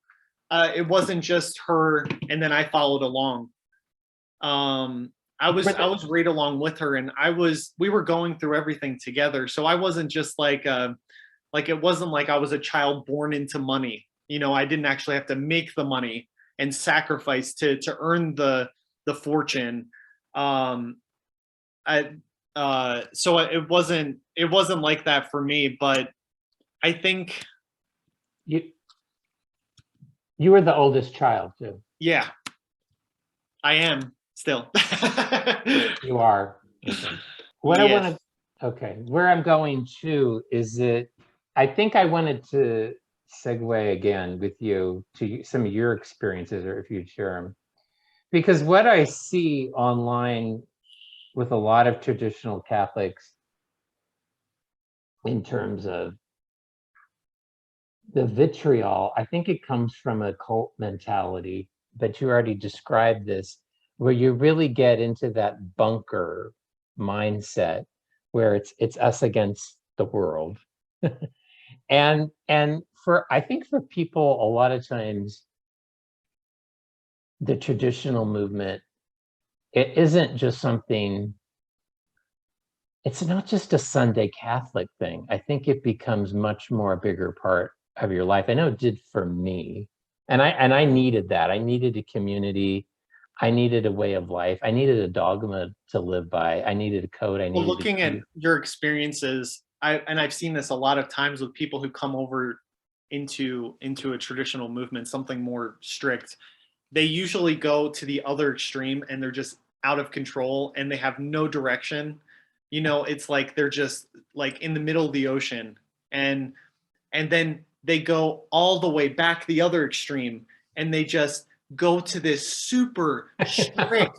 It wasn't just her, and then I followed along. I was right along with her, and we were going through everything together. So I wasn't just like it wasn't like I was a child born into money. You know, I didn't actually have to make the money and sacrifice to earn the fortune. Um, I so it wasn't like that for me, but I think you you were the oldest child too. yeah, I am still. You are. Okay. What I Yes. want to, okay, where I'm going to is that I think I wanted to segue again with you to some of your experiences, or if you'd share them. Because what I see online with a lot of traditional Catholics in terms of the vitriol, I think it comes from a cult mentality, but you already described this, where you really get into that bunker mindset where it's us against the world. And for, I think for people, a lot of times the traditional movement, it isn't just something, it's not just a Sunday Catholic thing. I think it becomes much more a bigger part of your life. I know it did for me. And I needed that. I needed a community. I needed a way of life. I needed a dogma to live by. I needed a code. I Well, needed looking to at do. your experiences, I've seen this a lot of times with people who come over into a traditional movement, something more strict. They usually go to the other extreme and they're just out of control and they have no direction. You know, it's like they're just like in the middle of the ocean, and then they go all the way back the other extreme and they just go to this super strict,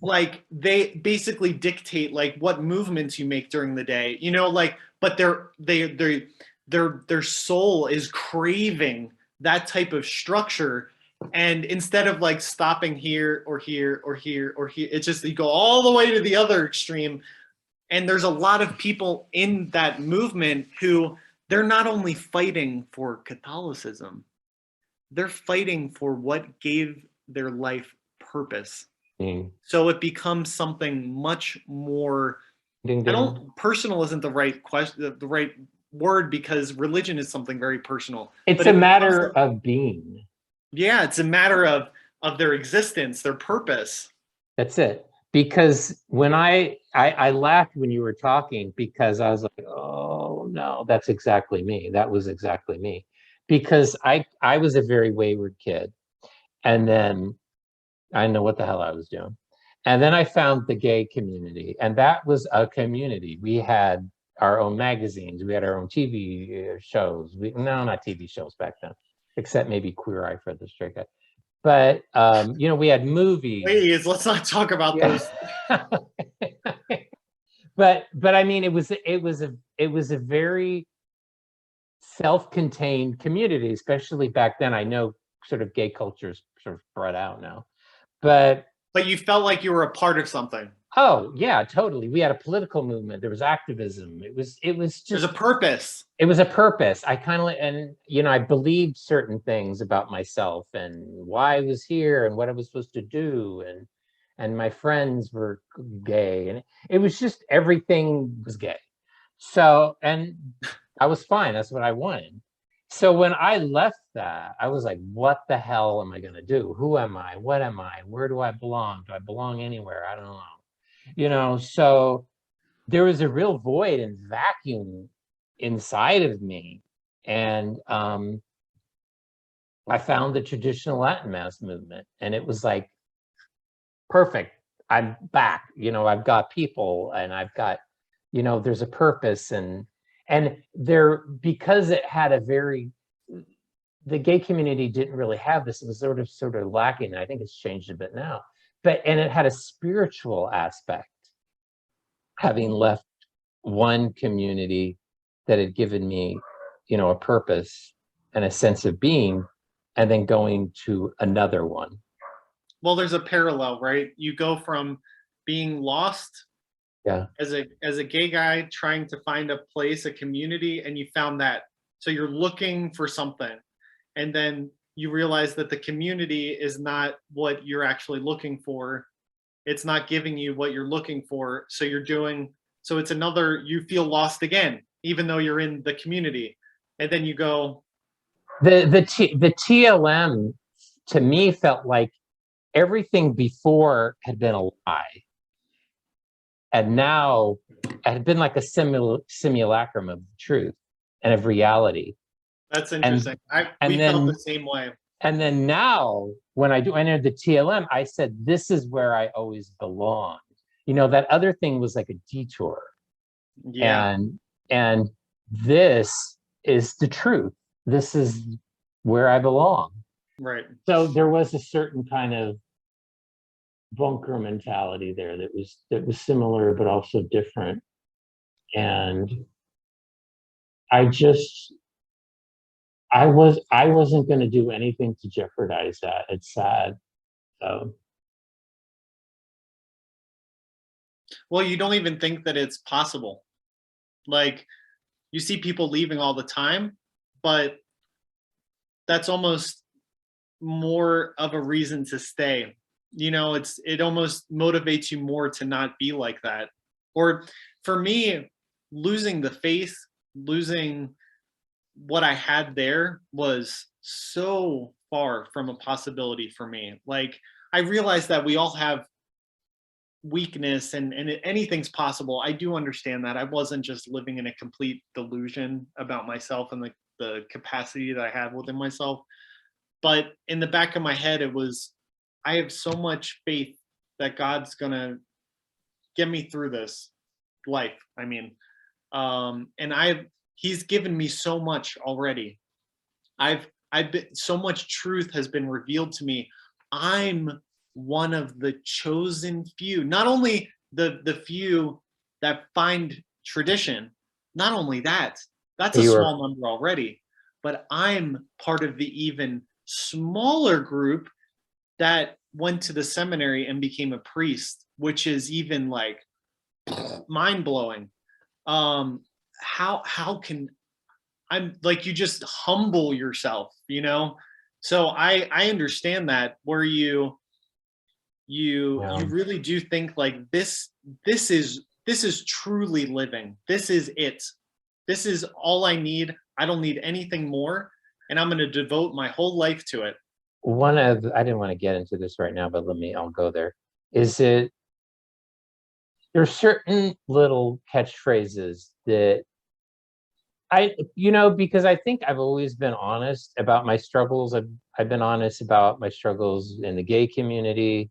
like they basically dictate like what movements you make during the day, you know, like, but their soul is craving that type of structure. And instead of like stopping here or here or here or here, it's just you go all the way to the other extreme. And there's a lot of people in that movement who they're not only fighting for Catholicism, they're fighting for what gave their life purpose. Ding, So it becomes something much more, ding, I ding. don't, personal isn't the right question, the right word, because religion is something very personal. It's But a it becomes, matter of being. yeah, it's a matter of their existence, their purpose. That's it. Because when I laughed when you were talking, because I was like, oh no, that's exactly me. That was exactly me. Because I was a very wayward kid. And then I know what the hell I was doing. And then I found the gay community, and that was a community. We had our own magazines, we had our own TV shows. No, not TV shows back then, except maybe Queer Eye for the Straight Guy. But you know, we had movies. Please, let's not talk about Yeah. those. But I mean, it was a very self-contained community, especially back then. I know sort of gay culture's sort of spread out now, but But you felt like you were a part of something. oh yeah, totally. We had a political movement. There was activism. It was There's a just, purpose. it was a purpose. I kind of, and you know, I believed certain things about myself and why I was here and what I was supposed to do. and my friends were gay, and it was just everything was gay. So, and I was fine. That's what I wanted. So when I left that, I was like, what the hell am I going to do? Who am I? What am I? Where do I belong? Do I belong anywhere? I don't know. So there was a real void and vacuum inside of me. And I found the traditional Latin Mass movement, and it was like, perfect. I'm back. I've got people, and I've got, there's a purpose, and there, because it had the gay community didn't really have this. It was sort of lacking. I think it's changed a bit now, and it had a spiritual aspect, having left one community that had given me, a purpose and a sense of being, and then going to another one. Well, there's a parallel, right? You go from being lost Yeah. as a gay guy trying to find a place, a community, and you found that. So you're looking for something, and then you realize that the community is not what you're actually looking for. It's not giving you what you're looking for. So it's another, you feel lost again, even though you're in the community. And then you go, The TLM to me felt like everything before had been a lie, and now it had been like a simulacrum of truth and of reality. that's interesting. We felt the same way. And then now, when I entered the TLM, I said, this is where I always belonged. That other thing was like a detour. Yeah. And this is the truth. This is where I belong. Right. So there was a certain kind of bunker mentality there that was similar but also different. And I wasn't going to do anything to jeopardize that. It's sad. So Well, you don't even think that it's possible. Like, you see people leaving all the time, but that's almost more of a reason to stay. It almost motivates you more to not be like that. Or for me, losing the faith, losing what I had there was so far from a possibility for me. Like, I realized that we all have weakness, and anything's possible. I do understand that. I wasn't just living in a complete delusion about myself and the capacity that I have within myself. But in the back of my head, it was, I have so much faith that God's gonna get me through this life. I mean, and he's given me so much already. I've been, so much truth has been revealed to me. I'm one of the chosen few, not only the few that find tradition, not only that's a you were small number already, but I'm part of the even smaller group that went to the seminary and became a priest, which is even like mind blowing. How can, I'm like, you just humble yourself. So I understand that, where you really do think like this is truly living. This is it. This is all I need. I don't need anything more, and I'm going to devote my whole life to it. I didn't want to get into this right now, but I'll go there. There's certain little catchphrases that because I think I've always been honest about my struggles. I've been honest about my struggles in the gay community.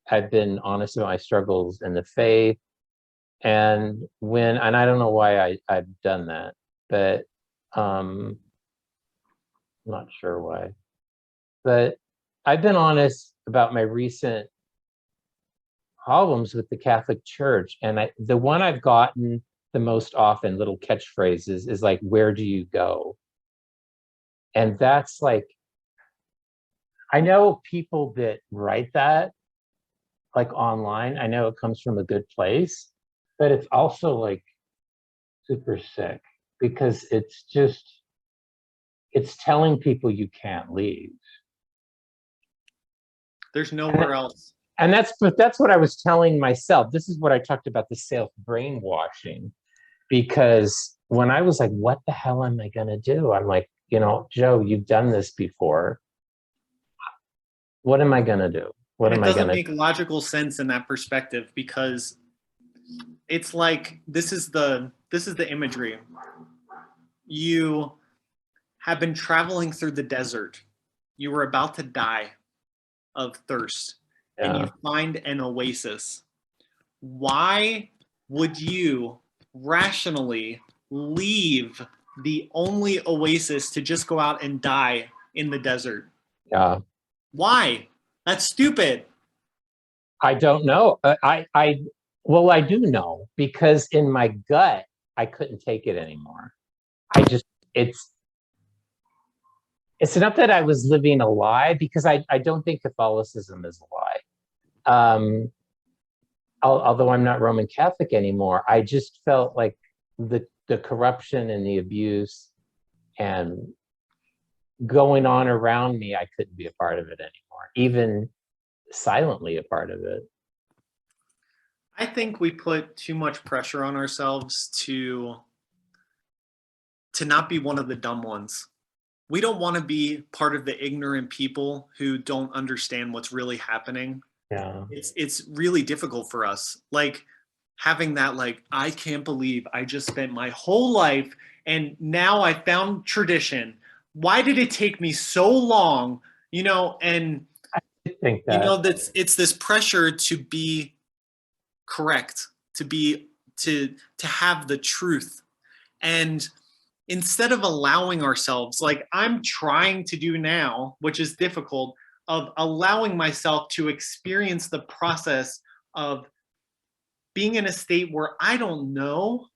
I've been honest about my struggles in the faith. And I don't know why I've done that, but I'm not sure why. But I've been honest about my recent problems with the Catholic Church. And the one I've gotten the most often, little catchphrases, is like, where do you go? And that's like, I know people that write that like online. I know it comes from a good place, but it's also like super sick, because it's telling people you can't leave. There's nowhere else. And that's what I was telling myself. This is what I talked about, the self brainwashing, because when I was like, what the hell am I going to do? I'm like, Joe, you've done this before. What am I going to do? What And am it I doesn't going make logical sense in that perspective, because it's like, this is the imagery. You have been traveling through the desert. You were about to die of thirst, and to? you find an oasis. Why would you rationally leave the only oasis to just go out and die in the desert? Yeah. Why? That's stupid. I don't know. Well, I do know, because in my gut, I couldn't take it anymore. I just, it's not that I was living a lie, because I don't think Catholicism is a lie. Although I'm not Roman Catholic anymore, I just felt like the corruption and the abuse and going on around me, I couldn't be a part of it anymore, even silently a part of it. I think we put too much pressure on ourselves to not be one of the dumb ones. We don't want to be part of the ignorant people who don't understand what's really happening. Yeah. It's really difficult for us. Like, having that, like, I can't believe I just spent my whole life and now I found tradition. Why did it take me so long? And I think that. it's this pressure to be correct, to have the truth. And instead of allowing ourselves, like I'm trying to do now, which is difficult, of allowing myself to experience the process of being in a state where I don't know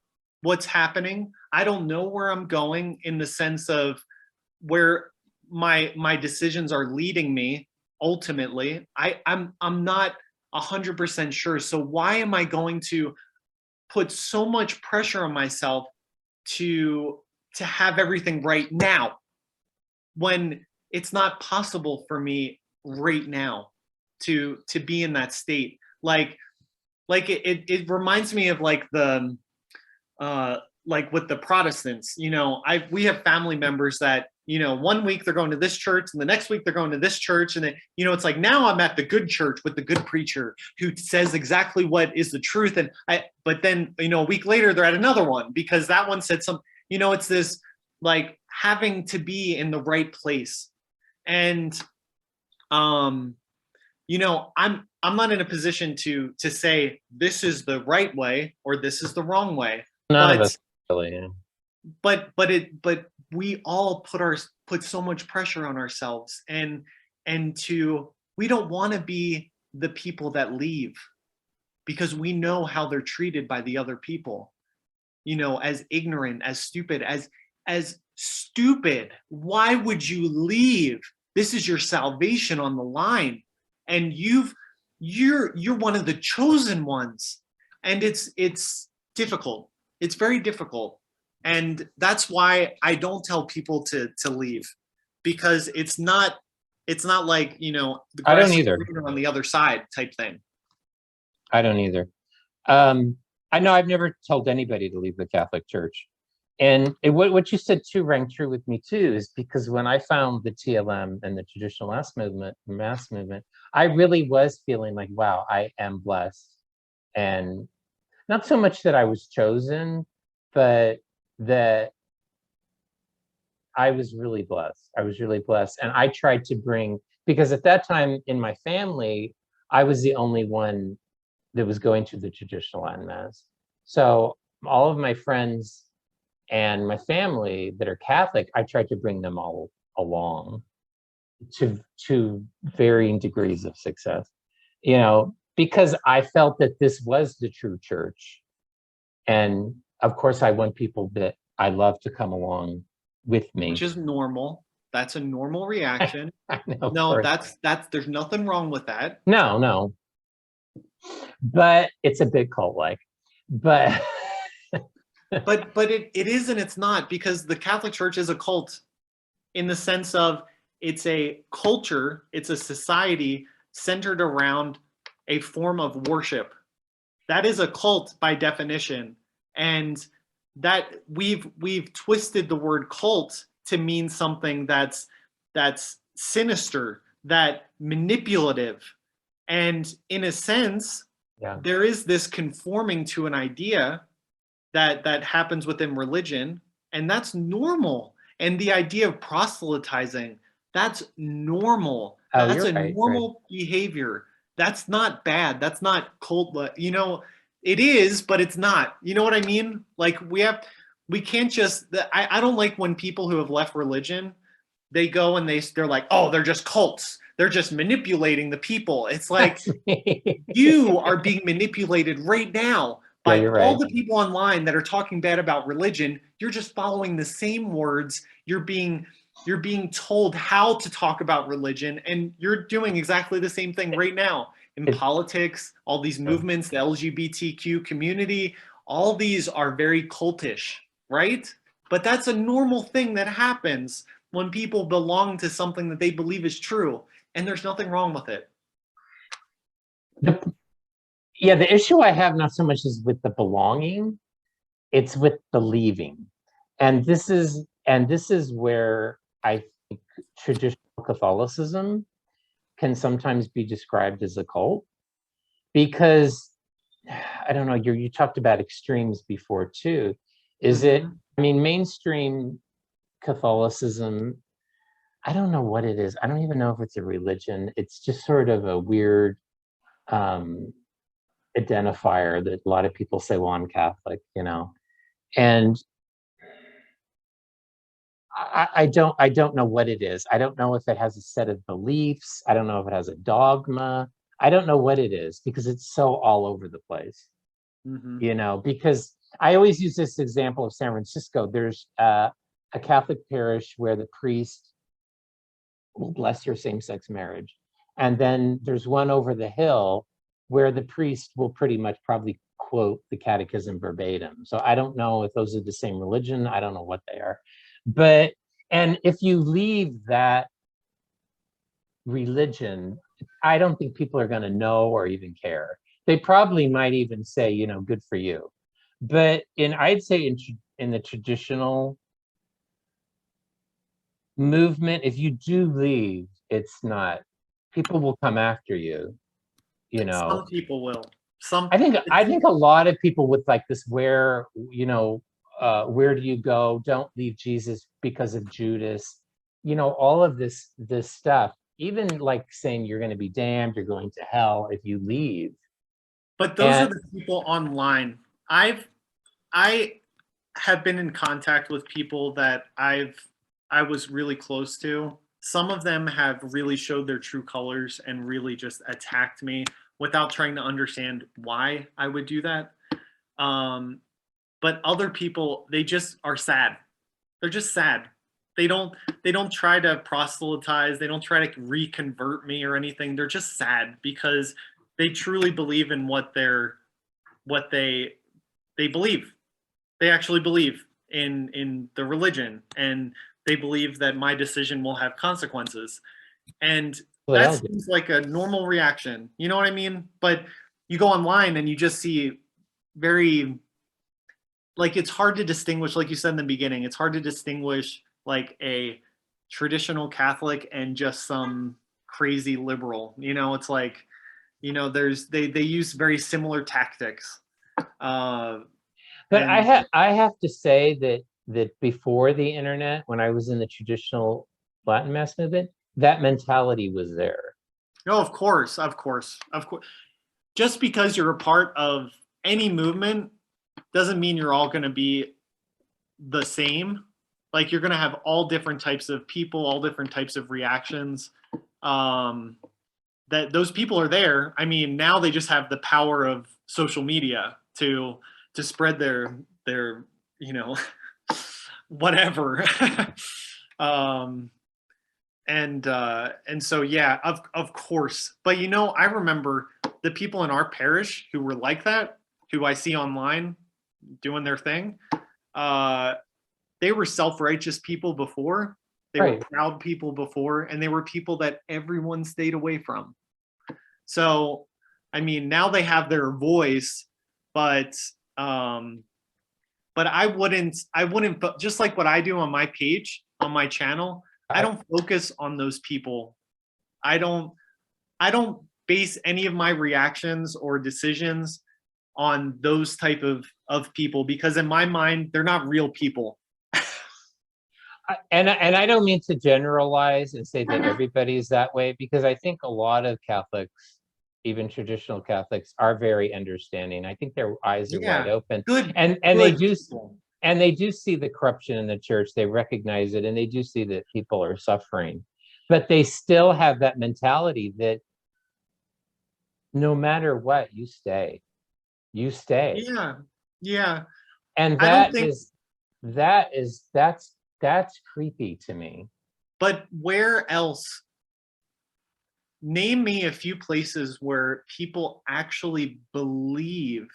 what's happening. I don't know where I'm going, in the sense of where my decisions are leading me ultimately. I'm not 100% sure. So why am I going to put so much pressure on myself to have everything right now, when it's not possible for me right now to be in that state? Like it reminds me of like the like with the Protestants. We have family members that, 1 week they're going to this church and the next week they're going to this church, and then, it's like, now I'm at the good church with the good preacher who says exactly what is the truth, but then, a week later they're at another one because that one said something. It's this, like, having to be in the right place. And I'm not in a position to say this is the right way or this is the wrong way. None of But us really. Yeah. but we all put so much pressure on ourselves, and we don't want to be the people that leave, because we know how they're treated by the other people, as ignorant, as stupid, as stupid. Why would you leave? This is your salvation on the line, and you're one of the chosen ones. And it's difficult. It's very difficult. And that's why I don't tell people to leave, because it's not like, the I don't grass is either. greener on the other side type thing. I don't either. I know I've never told anybody to leave the Catholic Church. And what you said too rang true with me too, is because when I found the TLM and the traditional mass movement, I really was feeling like, wow, I am blessed. And not so much that I was chosen, but that I was really blessed. I was really blessed. And I tried to bring, because at that time in my family, I was the only one that was going to the traditional Latin Mass. So all of my friends and my family that are Catholic, I tried to bring them all along to varying degrees of success, because I felt that this was the true church. And of course, I want people that I love to come along with me. Which is normal. That's a normal reaction. I know, No, that's there's nothing wrong with that. No. But it's a bit cult-like. But but it is and it's not, because the Catholic Church is a cult, in the sense of it's a culture, it's a society centered around a form of worship. That is a cult by definition. And that we've twisted the word cult to mean something that's sinister, that manipulative. And in a sense, Yeah. there is this conforming to an idea that happens within religion, and that's normal. And the idea of proselytizing, that's normal. Oh, That's you're a right. Right. normal behavior. That's not bad. That's not cult. You know, it is, but it's not. You know what I mean? Like we can't just. I don't like when people who have left religion, they go and they're like, oh, they're just cults. They're just manipulating the people. It's like That's me. you are being manipulated right now Yeah, by you're all right. the people online that are talking bad about religion. You're just following the same words. You're being told how to talk about religion, and you're doing exactly the same thing right now in It, politics. All these movements, the LGBTQ community, all these are very cultish, right? But that's a normal thing that happens when people belong to something that they believe is true, and there's nothing wrong with it. the, yeah, the issue I have not so much is with the belonging, it's with the leaving. And this is where I think traditional Catholicism can sometimes be described as a cult, because I don't know, you talked about extremes before too. Is it, Mm-hmm. I mean, mainstream Catholicism, I don't know what it is. I don't even know if it's a religion. It's just sort of a weird um, identifier that a lot of people say, well, I'm Catholic, you know. And I don't know what it is. I don't know if it has a set of beliefs. I don't know if it has a dogma. I don't know what it is, because it's so all over the place, Mm-hmm. you know. Because I always use this example of San Francisco. There's a Catholic parish where the priest will bless your same-sex marriage, and then there's one over the hill where the priest will pretty much probably quote the catechism verbatim. So I don't know if those are the same religion. I don't know what they are. But, and if you leave that religion, I don't think people are going to know or even care. They probably might even say, you know, good for you. But I'd say in the traditional movement, if you do leave, it's not, people will come after you, you know. Some people will. Some. I think a lot of people with like this, where, you know, where do you go? Don't leave Jesus because of Judas. You know, all of this stuff, even like saying you're going to be damned, you're going to hell if you leave. But those are And the people online. I have been in contact with people that I was really close to. Some of them have really showed their true colors and really just attacked me without trying to understand why I would do that. But other people, they just are sad. They're just sad. They don't try to proselytize. They don't try to reconvert me or anything. They're just sad because they truly believe in what they believe. They actually believe in the religion, and they believe that my decision will have consequences. And they that all do. seems like a normal reaction. You know what I mean? But you go online and you just see very, like, it's hard to distinguish, like you said in the beginning, it's hard to distinguish like a traditional Catholic and just some crazy liberal. You know, it's like, you know, they use very similar tactics. But And I have to say that before the internet, when I was in the traditional Latin Mass movement, that mentality was there. no, of course, of course, of course. Just because you're a part of any movement doesn't mean you're all going to be the same. Like, you're going to have all different types of people, all different types of reactions. That those people are there. I mean, now they just have the power of social media to spread their you know whatever. um, and so yeah, of course. But you know, I remember the people in our parish who were like that, who I see online doing their thing. They were self-righteous people before. They were Right. proud people before, and they were people that everyone stayed away from. So, I mean, now they have their voice, but I wouldn't, just like what I do on my page, on my channel, I don't focus on those people. I don't base any of my reactions or decisions on those type of people, because in my mind, they're not real people. And I don't mean to generalize and say that everybody's that way, because I think a lot of Catholics, even traditional Catholics, are very understanding. I think their eyes are wide open, and they do see the corruption in the church. They recognize it, and they do see that people are suffering, but they still have that mentality that no matter what, you stay. Yeah. And that's creepy to me. But where else? Name me a few places where people actually believe,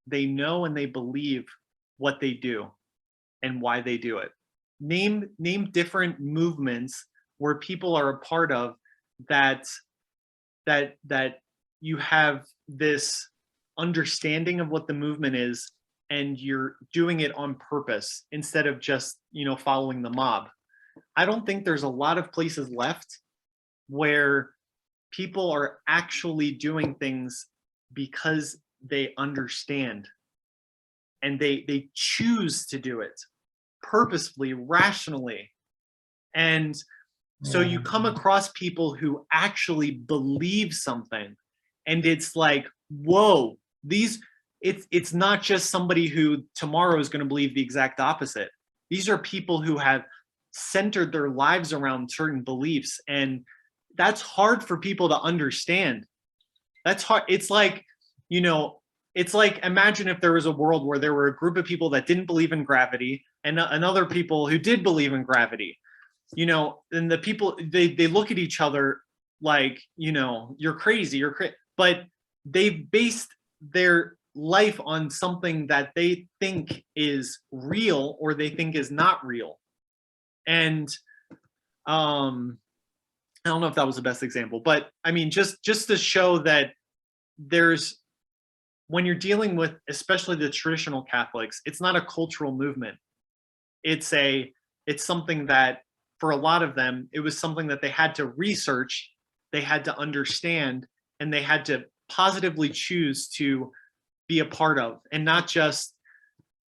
they know and they believe what they do and why they do it. Name different movements where people are a part of that you have this understanding of what the movement is, and you're doing it on purpose instead of just, following the mob. I don't think there's a lot of places left where people are actually doing things because they understand, and they choose to do it purposefully, rationally. And so you come across people who actually believe something, and it's like, whoa, it's not just somebody who tomorrow is going to believe the exact opposite. These are people who have centered their lives around certain beliefs, and that's hard for people to understand. That's hard. It's like, imagine if there was a world where there were a group of people that didn't believe in gravity and another people who did believe in gravity. And the people, they look at each other like, you're crazy, but they've based their life on something that they think is real or they think is not real. And I don't know if that was the best example, but I mean, just to show that when you're dealing with, especially the traditional Catholics, it's not a cultural movement. It's something that, for a lot of them, it was something that they had to research, they had to understand, and they had to positively choose to be a part of, and not just,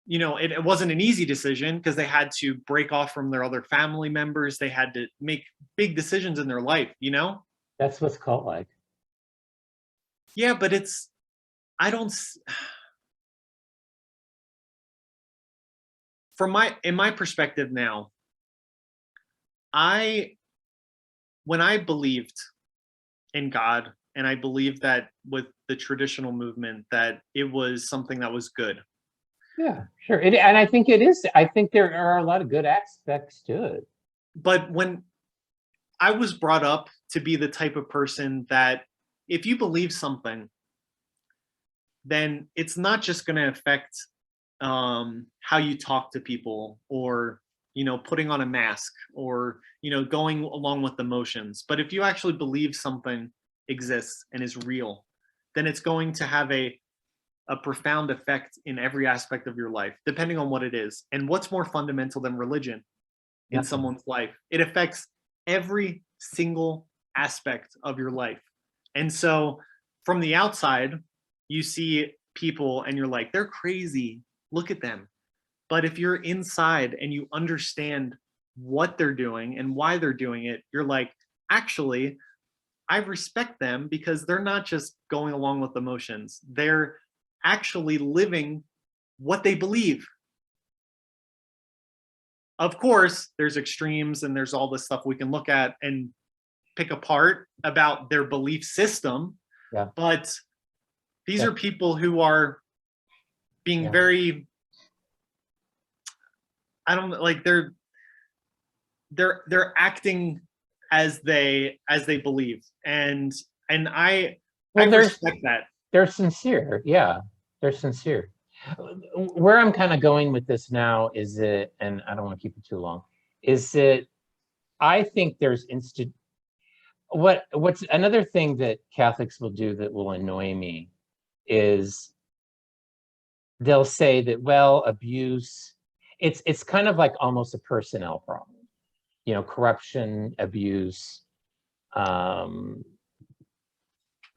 it wasn't an easy decision, because they had to break off from their other family members. They had to make big decisions in their life, That's what's cult like. Yeah, but in my perspective now, when I believed in God, and I believed that with the traditional movement, that it was something that was good. Yeah, sure. And I think it is. I think there are a lot of good aspects to it. But when I was brought up to be the type of person that if you believe something, then it's not just going to affect how you talk to people, or putting on a mask, or going along with the motions. But if you actually believe something exists and is real, then it's going to have a profound effect in every aspect of your life, depending on what it is. And what's more fundamental than religion in someone's life? It affects every single aspect of your life. And so from the outside, you see people and you're like, they're crazy, look at them. But if you're inside and you understand what they're doing and why they're doing it, you're like, actually, I respect them, because they're not just going along with emotions. They're actually living what they believe. Of course, there's extremes, and there's all this stuff we can look at and pick apart about their belief system. Yeah. But these are people who are being very, I don't like, they're acting as they believe, and I respect that. They're sincere. Yeah, they're sincere. Where I'm kind of going with this now is that, and I don't want to keep it too long, is that I think there's what's another thing that Catholics will do that will annoy me is they'll say that, well, abuse, it's kind of like almost a personnel problem, corruption, abuse, um,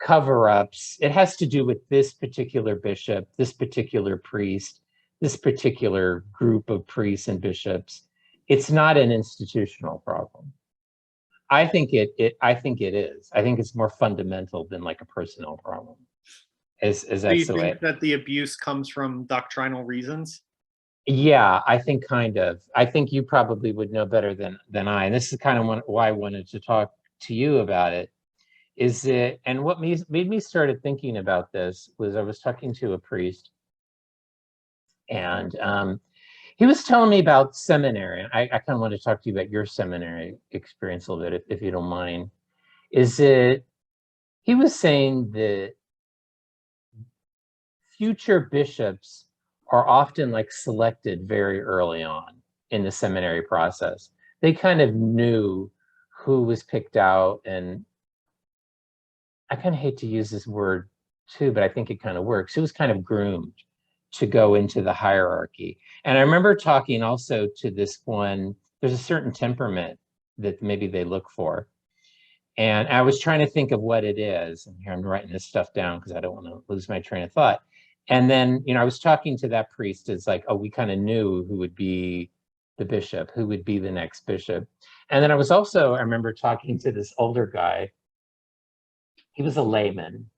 cover-ups. It has to do with this particular bishop, this particular priest, this particular group of priests and bishops. It's not an institutional problem. I think it is. I think it's more fundamental than like a personnel problem. Is Do you that's the way. think that the abuse comes from doctrinal reasons? Yeah, I think kind of. I think you probably would know better than I. And this is kind of why I wanted to talk to you about it. Is it, and what made me started thinking about this was I was talking to a priest, and he was telling me about seminary. I kind of want to talk to you about your seminary experience a little bit, if you don't mind. Is it, he was saying that future bishops are often like selected very early on in the seminary process. They kind of knew who was picked out, and I kind of hate to use this word too, but I think it kind of works. It was kind of groomed to go into the hierarchy. And I remember talking also to this one, there's a certain temperament that maybe they look for. And I was trying to think of what it is. And here I'm writing this stuff down because I don't want to lose my train of thought. And then, I was talking to that priest. It's like, oh, we kind of knew who would be the bishop, who would be the next bishop. And then I remember talking to this older guy. He was a layman.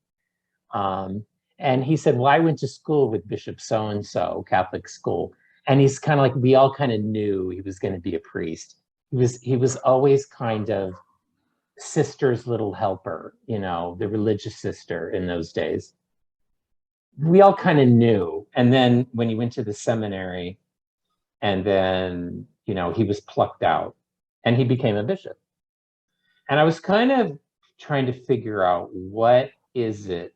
And he said, well, I went to school with Bishop so-and-so, Catholic school. And he's kind of like, we all kind of knew he was going to be a priest. He was always kind of sister's little helper, the religious sister in those days. We all kind of knew. And then when he went to the seminary, and then, he was plucked out and he became a bishop. And I was kind of trying to figure out, what is it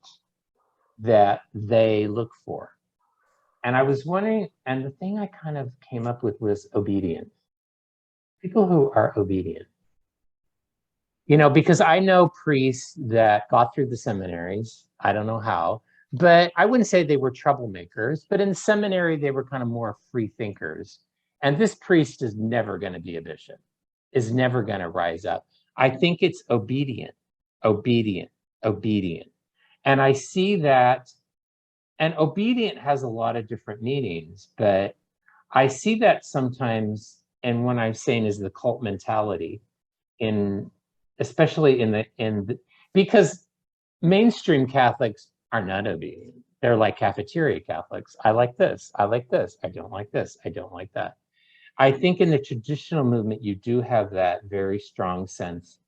that they look for? And I was wondering, and the thing I kind of came up with was obedience. People who are obedient. Because I know priests that got through the seminaries. I don't know how, but I wouldn't say they were troublemakers, but in seminary, they were kind of more free thinkers. And this priest is never going to be a bishop, is never going to rise up. I think it's obedient, obedient, obedient. And I see that, and obedient has a lot of different meanings, but I see that sometimes, and what I'm saying is the cult mentality especially because mainstream Catholics are not obedient. They're like cafeteria Catholics. I like this, I like this, I don't like this, I don't like that. I think in the traditional movement, you do have that very strong sense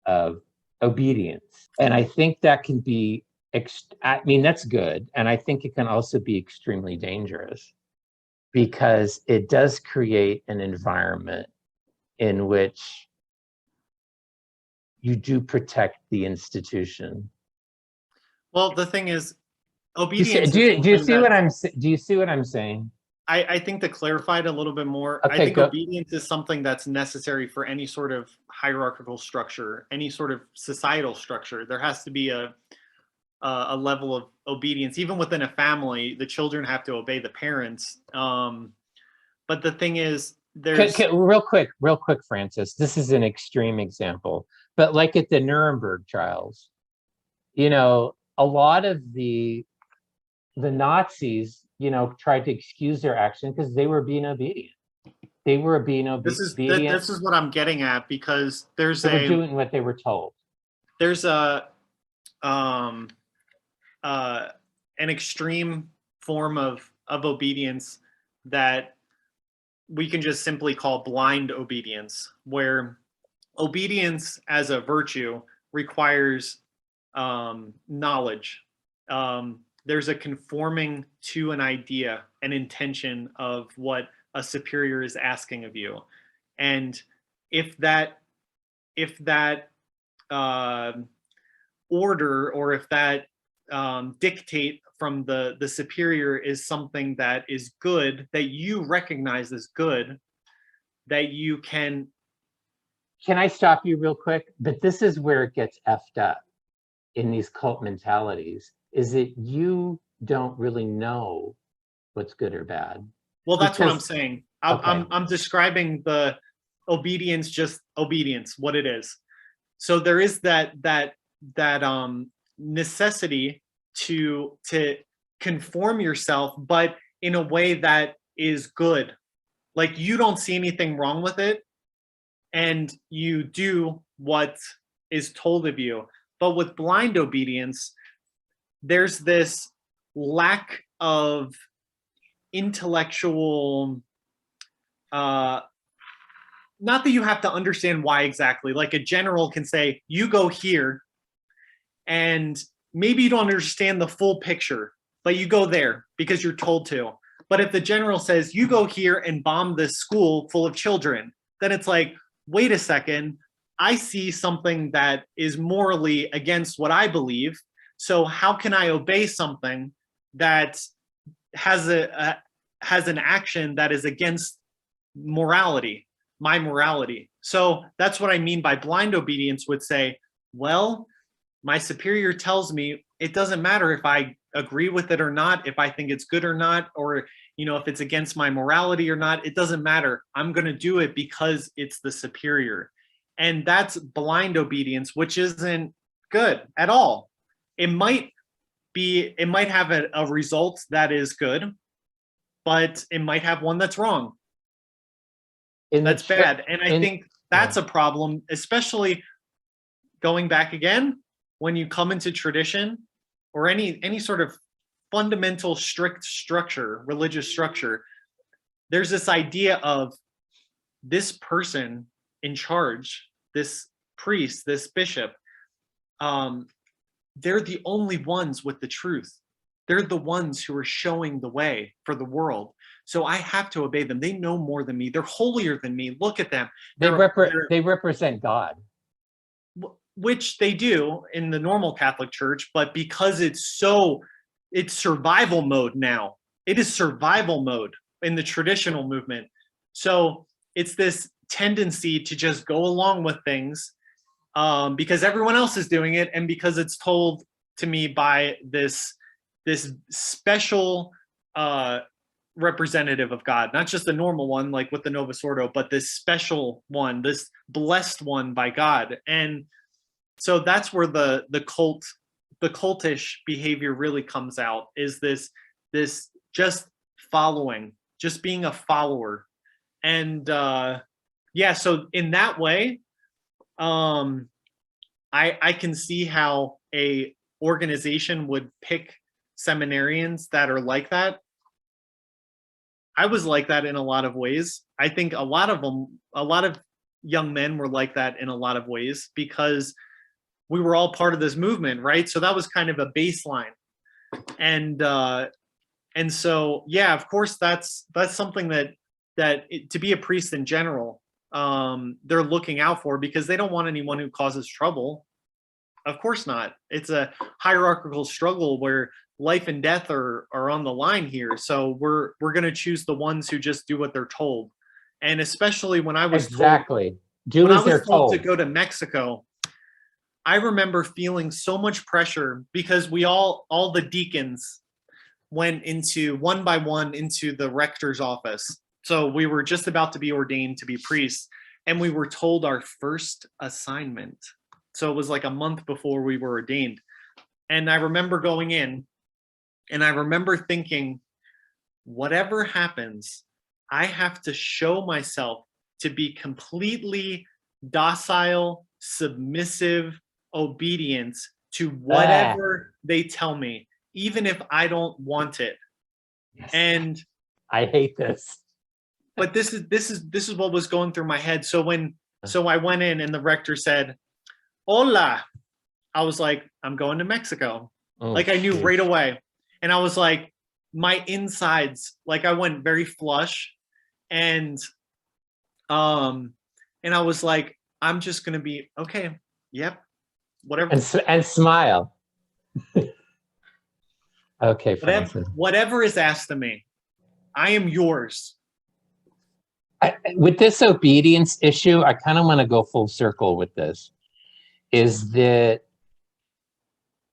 of obedience. And I think that can be, that's good. And I think it can also be extremely dangerous, because it does create an environment in which you do protect the institution. Well, the thing is, Do obedience you, is do you something see that what I'm do you see what I'm saying? I think to clarify it a little bit more, I Okay, think go. obedience is something that's necessary for any sort of hierarchical structure, any sort of societal structure. There has to be a level of obedience. Even within a family, the children have to obey the parents. But the thing is, there's Real quick, Francis, this is an extreme example, but like at the Nuremberg trials, a lot of the Nazis, tried to excuse their action because they were being obedient. They were being obedient. this is what I'm getting at, because They were doing what they were told. There's an extreme form of obedience that we can just simply call blind obedience, where obedience as a virtue requires knowledge. There's a conforming to an idea, an intention of what a superior is asking of you. And if that order, or if that dictate from the superior is something that is good, that you recognize as good, that you can can I stop you real quick? But this is where it gets effed up in these cult mentalities, is that you don't really know what's good or bad. Well, that's what I'm Because, saying. okay, I'm describing the obedience, just obedience, what it is. So there is that necessity to conform yourself, but in a way that is good. Like you don't see anything wrong with it, and you do what is told of you. But with blind obedience, there's this lack of intellectual, uh not that you have to understand why exactly. Like a general can say, you go here, and maybe you don't understand the full picture, but you go there because you're told to. But if the general says, you go here and bomb this school full of children, then it's like, wait a second, I see something that is morally against what I believe. So how can I obey something that has has an action that is against morality, my morality? So that's what I mean by blind obedience would say, well, my superior tells me it doesn't matter if I agree with it or not, if I think it's good or not, or if it's against my morality or not, it doesn't matter. I'm going to do it because it's the superior. And that's blind obedience, which isn't good at all. It might have a result that is good, but it might have one that's wrong. That's bad. And I think that's a problem, especially going back again, when you come into tradition or any sort of fundamental strict structure, religious structure, there's this idea of this person in charge, this priest, this bishop, they're the only ones with the truth. They're the ones who are showing the way for the world. So I have to obey them. They know more than me. They're holier than me. Look at them. they represent God. Which they do in the normal Catholic Church, but because it's survival mode now. It is survival mode in the traditional movement. So it's this tendency to just go along with things because everyone else is doing it, and because it's told to me by this special representative of God, not just the normal one like with the Novus Ordo, but this special one, this blessed one by God. And so that's where the cultish behavior really comes out, is this just following, just being a follower. And so in that way, I can see how a organization would pick seminarians that are like that. I was like that in a lot of ways. I think a lot of young men were like that in a lot of ways, because we were all part of this movement, right? So that was kind of a baseline. And so, yeah, of course, that's something that to be a priest in general, they're looking out for, because they don't want anyone who causes trouble. Of course not. It's a hierarchical struggle where life and death are on the line here. So we're going to choose the ones who just do what they're told. And especially when I was told to go to Mexico, I remember feeling so much pressure, because all the deacons went into one by one into the rector's office. So we were just about to be ordained to be priests, and we were told our first assignment. So it was like a month before we were ordained. And I remember going in, and I remember thinking, whatever happens, I have to show myself to be completely docile, submissive, obedient to whatever they tell me, even if I don't want it. Yes. And I hate this. But this is what was going through my head. So I went in, and the rector said, "Hola," I was like, "I'm going to Mexico." Like I knew right away. And I was like, my insides, like I went very flush, and I was like, I'm just gonna be okay. Yep. Whatever. And smile. Okay, whatever is asked of me, I am yours. With this obedience issue, I kind of want to go full circle with this, is that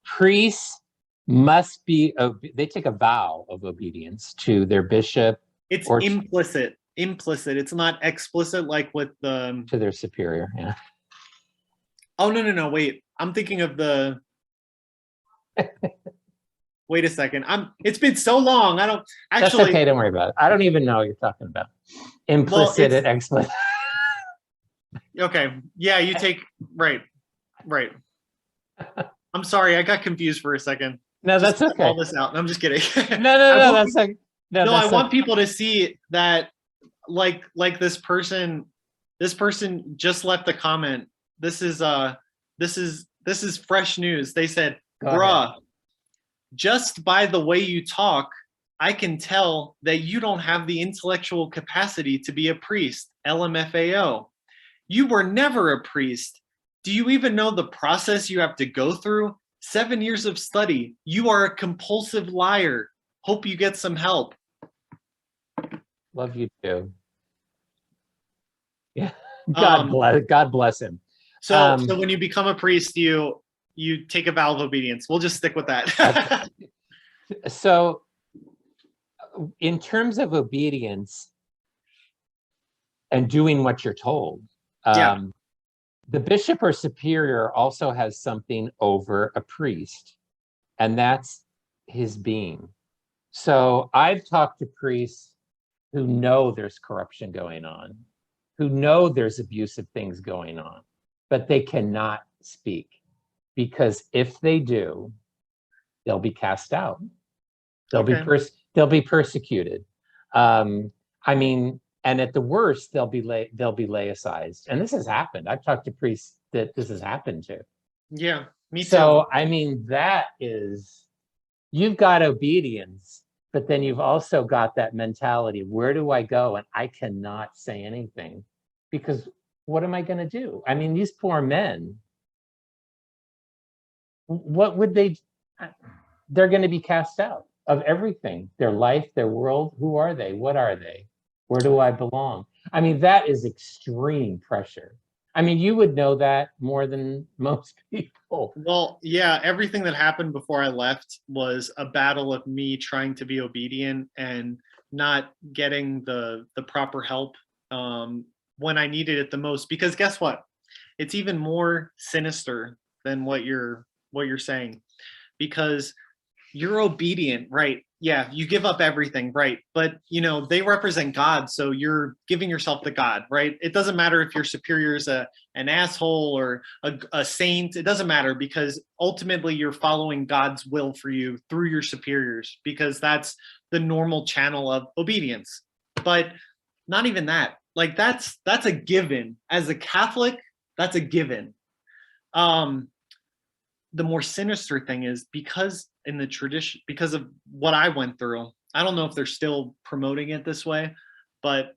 priests must be, they take a vow of obedience to their bishop It's or implicit. Implicit. It's not explicit like with the. to their superior. Yeah. Oh no! Wait, I'm thinking of the. Wait a second. It's been so long. I don't actually. That's okay. Don't worry about it. I don't even know what you're talking about. Implicit and explicit. Okay. Yeah, you take right. I'm sorry, I got confused for a second. No, Just that's okay. all this out. I'm just kidding. No, that's like no. I want people to see that, like this person just left a comment. This is fresh news. They said, "Bruh, just by the way you talk, I can tell that you don't have the intellectual capacity to be a priest. LMFAO. You were never a priest. Do you even know the process you have to go through? 7 years of study. You are a compulsive liar. Hope you get some help." Love you too. Yeah. God bless him. So when you become a priest, you take a vow of obedience. We'll just stick with that. So in terms of obedience and doing what you're told, the bishop or superior also has something over a priest, and that's his being. So I've talked to priests who know there's corruption going on, who know there's abusive things going on, but they cannot speak, because if they do, they'll be cast out. They'll be persecuted. I mean, and at the worst, they'll be laicized. And this has happened. I've talked to priests that this has happened to. Yeah, me too. So, I mean, you've got obedience, but then you've also got that mentality, where do I go? And I cannot say anything, because what am I going to do? I mean, these poor men, what would they're going to be cast out of everything, their life, their world. Who are they? What are they? Where do I belong? I mean, that is extreme pressure. I mean, you would know that more than most people. Well, yeah, everything that happened before I left was a battle of me trying to be obedient and not getting the proper help when I needed it the most. Because guess what? It's even more sinister than what you're saying, because you're obedient, right? Yeah, you give up everything, right? But they represent God, so you're giving yourself to God, right? It doesn't matter if your superior is an asshole or a saint. It doesn't matter, because ultimately you're following God's will for you through your superiors, because that's the normal channel of obedience. But not even that. Like that's a given. As a Catholic, that's a given. The more sinister thing is, because in the tradition, because of what I went through, I don't know if they're still promoting it this way, but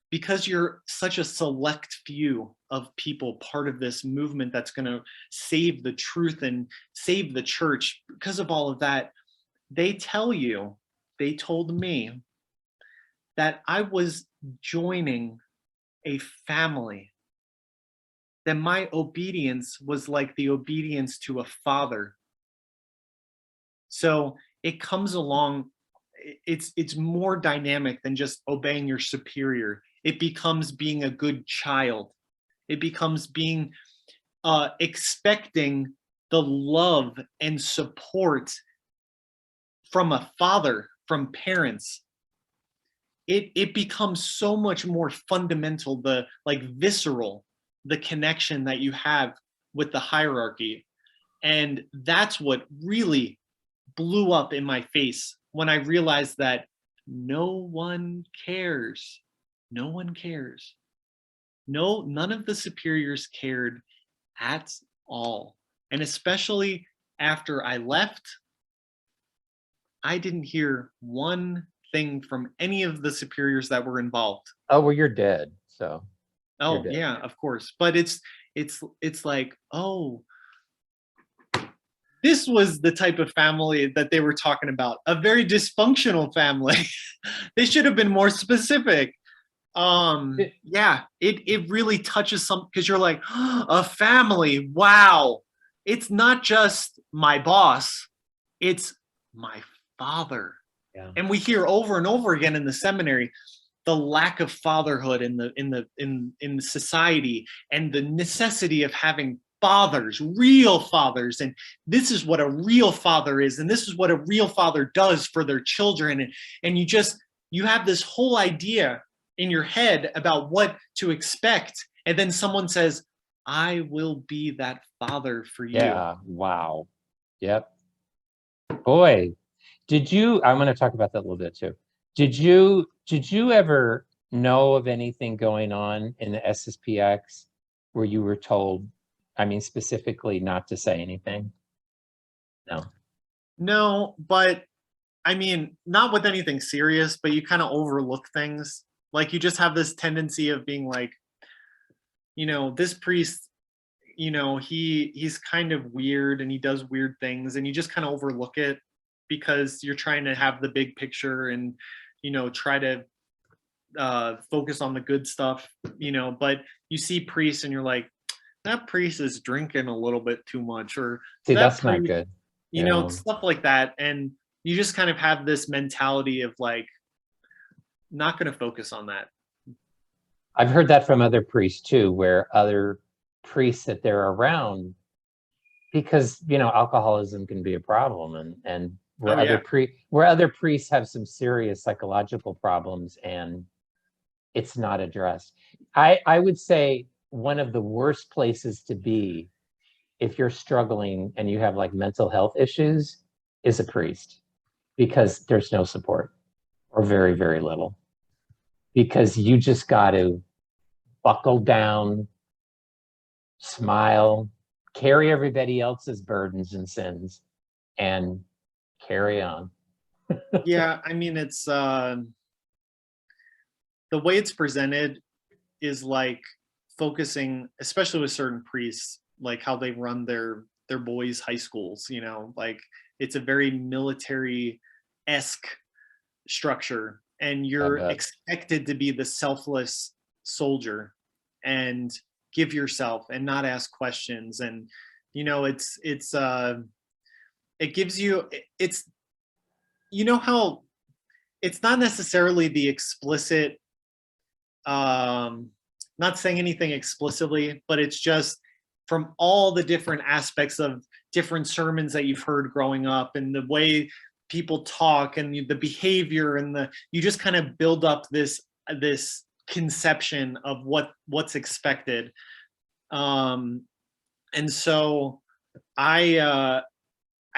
because you're such a select few of people part of this movement that's going to save the truth and save the church, because of all of that, they told me that I was joining a family, that my obedience was like the obedience to a father. So it comes along, it's more dynamic than just obeying your superior. It becomes being a good child. It becomes being expecting the love and support from a father, from parents. It becomes so much more fundamental, the visceral, the connection that you have with the hierarchy. And that's what really blew up in my face when I realized that no one cares. No one cares. None of the superiors cared at all. And especially after I left, I didn't hear one thing from any of the superiors that were involved. Oh, well, you're dead. So. Oh, yeah, of course. But it's like, oh, this was the type of family that they were talking about, a very dysfunctional family. They should have been more specific. Yeah, it really touches some, because you're like, a family, wow. It's not just my boss, it's my father. Yeah. And we hear over and over again in the seminary the lack of fatherhood in society, and the necessity of having fathers, real fathers. And this is what a real father is, and this is what a real father does for their children. And you have this whole idea in your head about what to expect, and then someone says, I will be that father for you. Yeah. Wow. Yep. Boy, I'm going to talk about that a little bit too. Did you ever know of anything going on in the SSPX where you were told, I mean, specifically not to say anything? No. No, but I mean, not with anything serious, but you kind of overlook things. Like, you just have this tendency of being like, this priest, he's kind of weird and he does weird things, and you just kind of overlook it because you're trying to have the big picture and, try to focus on the good stuff, but you see priests and you're like, that priest is drinking a little bit too much, or See, that that's not priest, good. Yeah. stuff like that. And you just kind of have this mentality of like, not going to focus on that. I've heard that from other priests too, where other priests that they're around, because alcoholism can be a problem, and Oh yeah. where other priests have some serious psychological problems and it's not addressed. I would say one of the worst places to be if you're struggling and you have like mental health issues is a priest, because there's no support, or very, very little, because you just got to buckle down, smile, carry everybody else's burdens and sins, and carry on. Yeah, I mean, it's the way it's presented is like focusing, especially with certain priests, like how they run their boys' high schools. Like, it's a very military-esque structure, and I you're bet. expected to be the selfless soldier and give yourself and not ask questions. And it gives you, how it's not necessarily the explicit, not saying anything explicitly, but it's just from all the different aspects of different sermons that you've heard growing up, and the way people talk, and the behavior, and you just kind of build up this conception of what's expected. And so I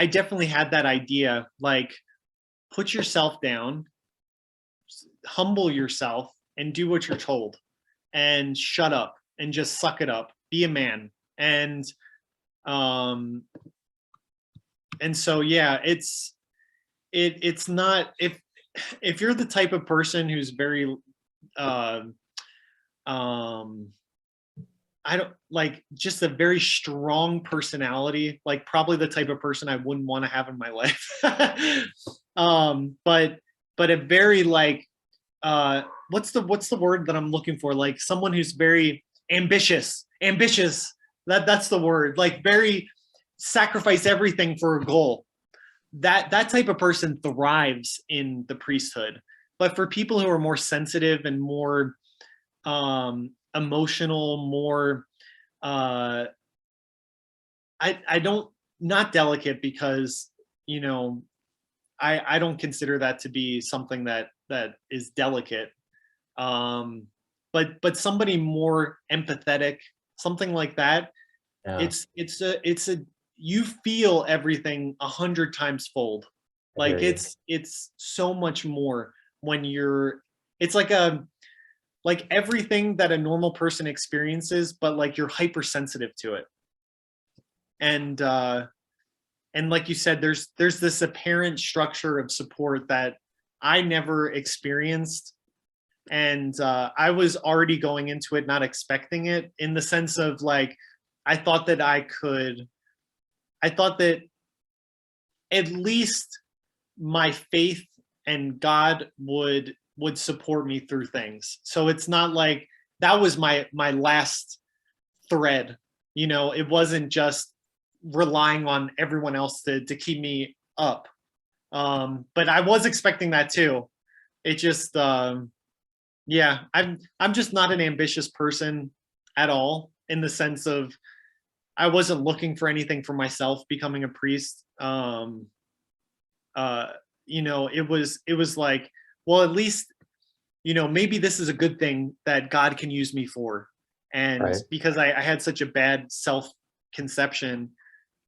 definitely had that idea, like, put yourself down, humble yourself, and do what you're told, and shut up and just suck it up, be a man. Um and so, yeah, it's not, if you're the type of person who's very uh, um I don't like, just a very strong personality, like probably the type of person I wouldn't want to have in my life. But a very, like, what's the word that I'm looking for? Like, someone who's very ambitious. That's the word. Like, very sacrifice everything for a goal. That type of person thrives in the priesthood. But for people who are more sensitive and more emotional, more I don't, not delicate, because I don't consider that to be something that is delicate. But somebody more empathetic, something like that. Yeah, It's a you feel everything 100 times fold. I hear Like, you. it's so much more when you're. It's like everything that a normal person experiences, but like you're hypersensitive to it. And like you said, there's this apparent structure of support that I never experienced. And I was already going into it not expecting it, in the sense of, like, I thought that at least my faith and God would would support me through things. So it's not like that was my last thread. It wasn't just relying on everyone else to keep me up. But I was expecting that too. It just yeah, I'm just not an ambitious person at all, in the sense of I wasn't looking for anything for myself becoming a priest. It was like, well, at least, maybe this is a good thing that God can use me for. And Right. because I had such a bad self conception,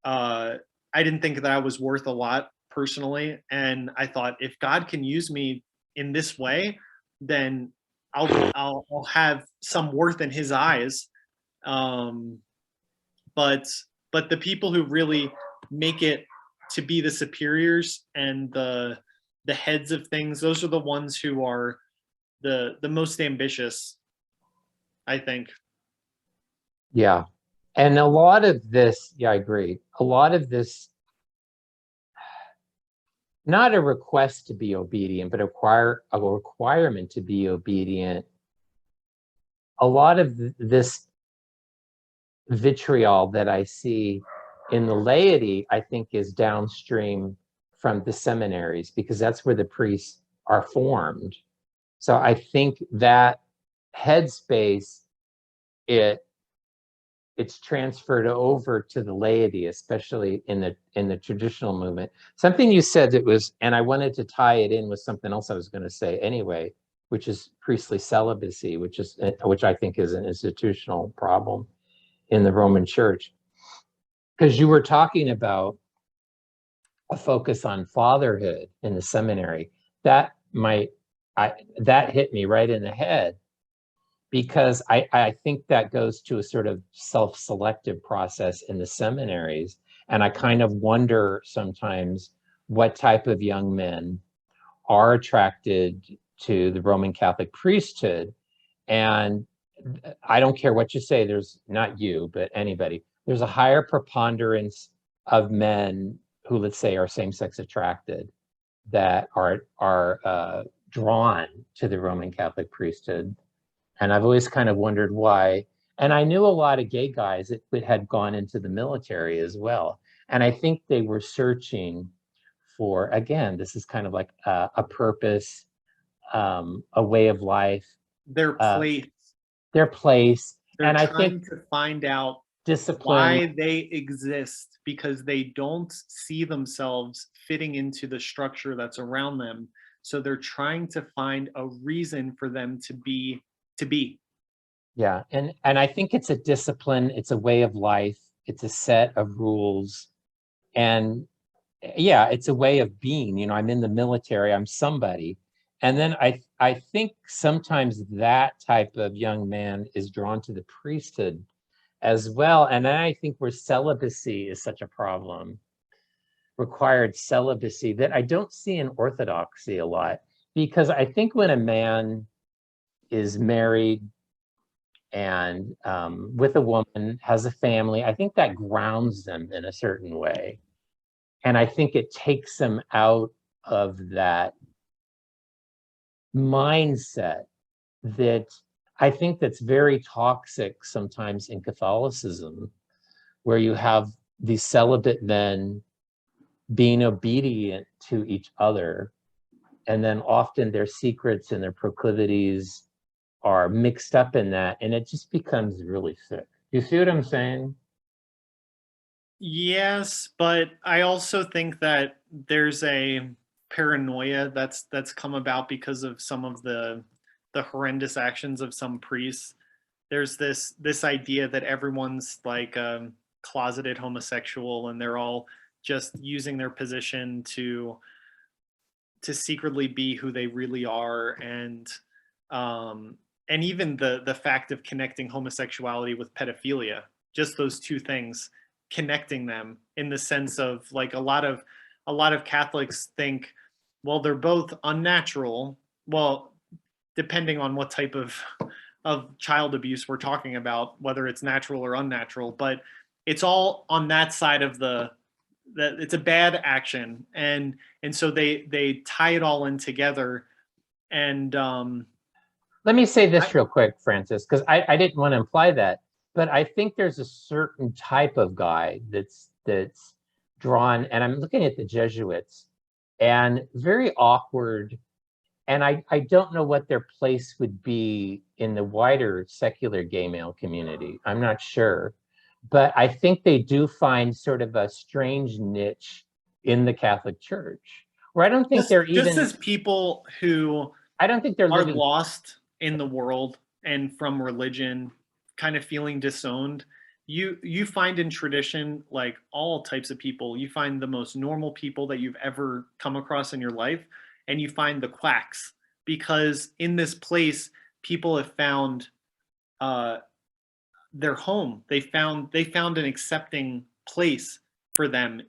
I didn't think that I was worth a lot personally. And I thought, if God can use me in this way, then I'll have some worth in His eyes. Um, but the people who really make it to be the superiors and the heads of things, those are the ones who are the most ambitious, I think. Yeah. And a lot of this, yeah, I agree. A lot of this, not a request to be obedient, but a requirement to be obedient. A lot of this vitriol that I see in the laity, I think, is downstream from the seminaries, because that's where the priests are formed. So I think that headspace, it's transferred over to the laity, especially in the traditional movement. Something you said that was, and I wanted to tie it in with something else I was going to say anyway, which is priestly celibacy, which I think is an institutional problem in the Roman Church. Because you were talking about a focus on fatherhood in the seminary. That that hit me right in the head, because I think that goes to a sort of self-selective process in the seminaries. And I kind of wonder sometimes what type of young men are attracted to the Roman Catholic priesthood. And I don't care what you say, there's not you, but anybody, there's a higher preponderance of men who, let's say, are same-sex attracted, that are drawn to the Roman Catholic priesthood. And I've always kind of wondered why. And I knew a lot of gay guys that had gone into the military as well. And I think they were searching for, again, this is kind of like a purpose, a way of life, Their uh, place. their place. They're And I think trying to find out discipline, why they exist, because they don't see themselves fitting into the structure that's around them. So they're trying to find a reason for them to be. yeah. And I think it's a discipline, it's a way of life, it's a set of rules. And yeah, it's a way of being. I'm in the military, I'm somebody. And then I think sometimes that type of young man is drawn to the priesthood as well. And then I think where celibacy is such a problem, required celibacy, that I don't see in Orthodoxy a lot. Because I think when a man is married and with a woman, has a family, I think that grounds them in a certain way. And I think it takes them out of that mindset that I think that's very toxic sometimes in Catholicism, where you have these celibate men being obedient to each other. And then often their secrets and their proclivities are mixed up in that. And it just becomes really sick. You see what I'm saying? Yes, but I also think that there's a paranoia that's come about because of some of the horrendous actions of some priests. There's this idea that everyone's like closeted homosexual, and they're all just using their position to secretly be who they really are. And even the fact of connecting homosexuality with pedophilia, just those two things, connecting them in the sense of, like, a lot of Catholics think, well, they're both unnatural. Well, depending on what type of child abuse we're talking about, whether it's natural or unnatural, but it's all on that side of that it's a bad action. And so they tie it all in together. And Let me say I, this real quick, Francis, because I didn't want to imply that, but I think there's a certain type of guy that's drawn, and I'm looking at the Jesuits, and very awkward. And I don't know what their place would be in the wider secular gay male community. I'm not sure. But I think they do find sort of a strange niche in the Catholic Church, where I don't think they're just even, as people who I don't think they're are living. lost in the world and from religion, kind of feeling disowned, you find in tradition like all types of people. You find the most normal people that you've ever come across in your life, and you find the quacks, because in this place people have found uh, their home. They found an accepting place for them.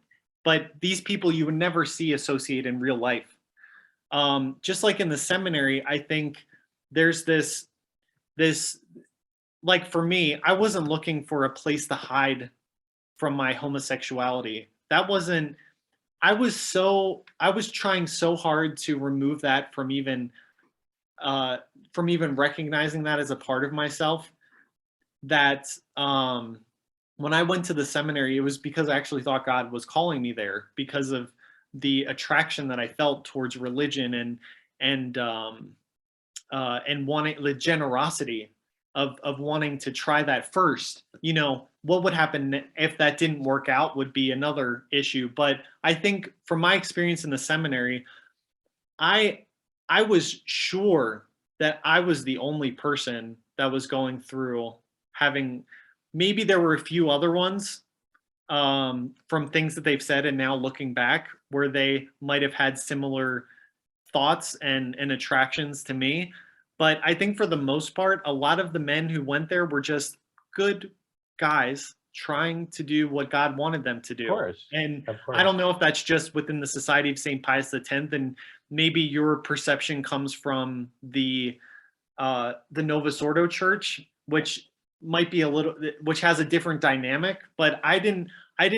But these people you would never see associate in real life. Just like in the seminary, I think there's this like for me, I wasn't looking for a place to hide from my homosexuality. That wasn't I was trying so hard to remove that from even recognizing that as a part of myself, that when I went to the seminary, it was because I actually thought God was calling me there because of the attraction that I felt towards religion, and and wanting the generosity of wanting to try that first. You know, what would happen if that didn't work out would be another issue. But I think from my experience in the seminary, I I was sure that I was the only person that was going through having, maybe there were a few other ones from things that they've said and now looking back where they might have had similar thoughts and attractions to me. But I think for the most part, a lot of the men who went there were just good guys trying to do what God wanted them to Of do. course, And of I course. don't know if that's just within the Society of St. Pius X, and maybe your perception comes from the Novus Ordo Church, which might be a little, which has a different dynamic. But I didn't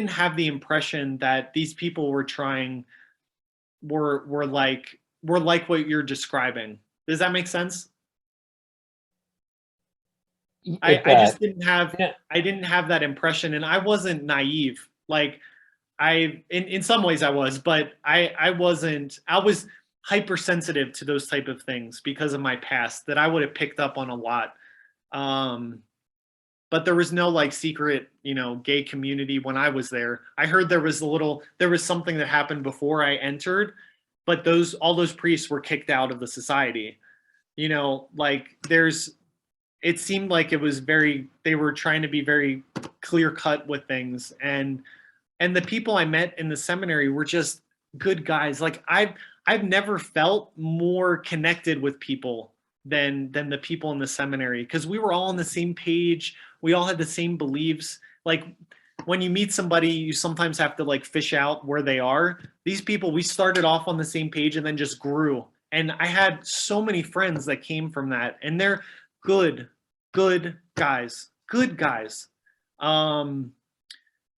have the impression that these people were trying were like what you're describing. Does that make sense? It I does. just didn't have Yeah. I didn't have that impression, and I wasn't naive. Like in some ways I was, but I wasn't. I was hypersensitive to those type of things because of my past that I would have picked up on a lot. Um, but there was no like secret, gay community when I was there. I heard there was something that happened before I entered, but all those priests were kicked out of the society. Like it seemed like it was they were trying to be very clear cut with things, and the people I met in the seminary were just good guys. Like I've never felt more connected with people than the people in the seminary, because we were all on the same page. We all had the same beliefs. Like when you meet somebody, you sometimes have to like fish out where they are. These people, we started off on the same page and then just grew. And I had so many friends that came from that, and they're good, good guys, good guys. Um,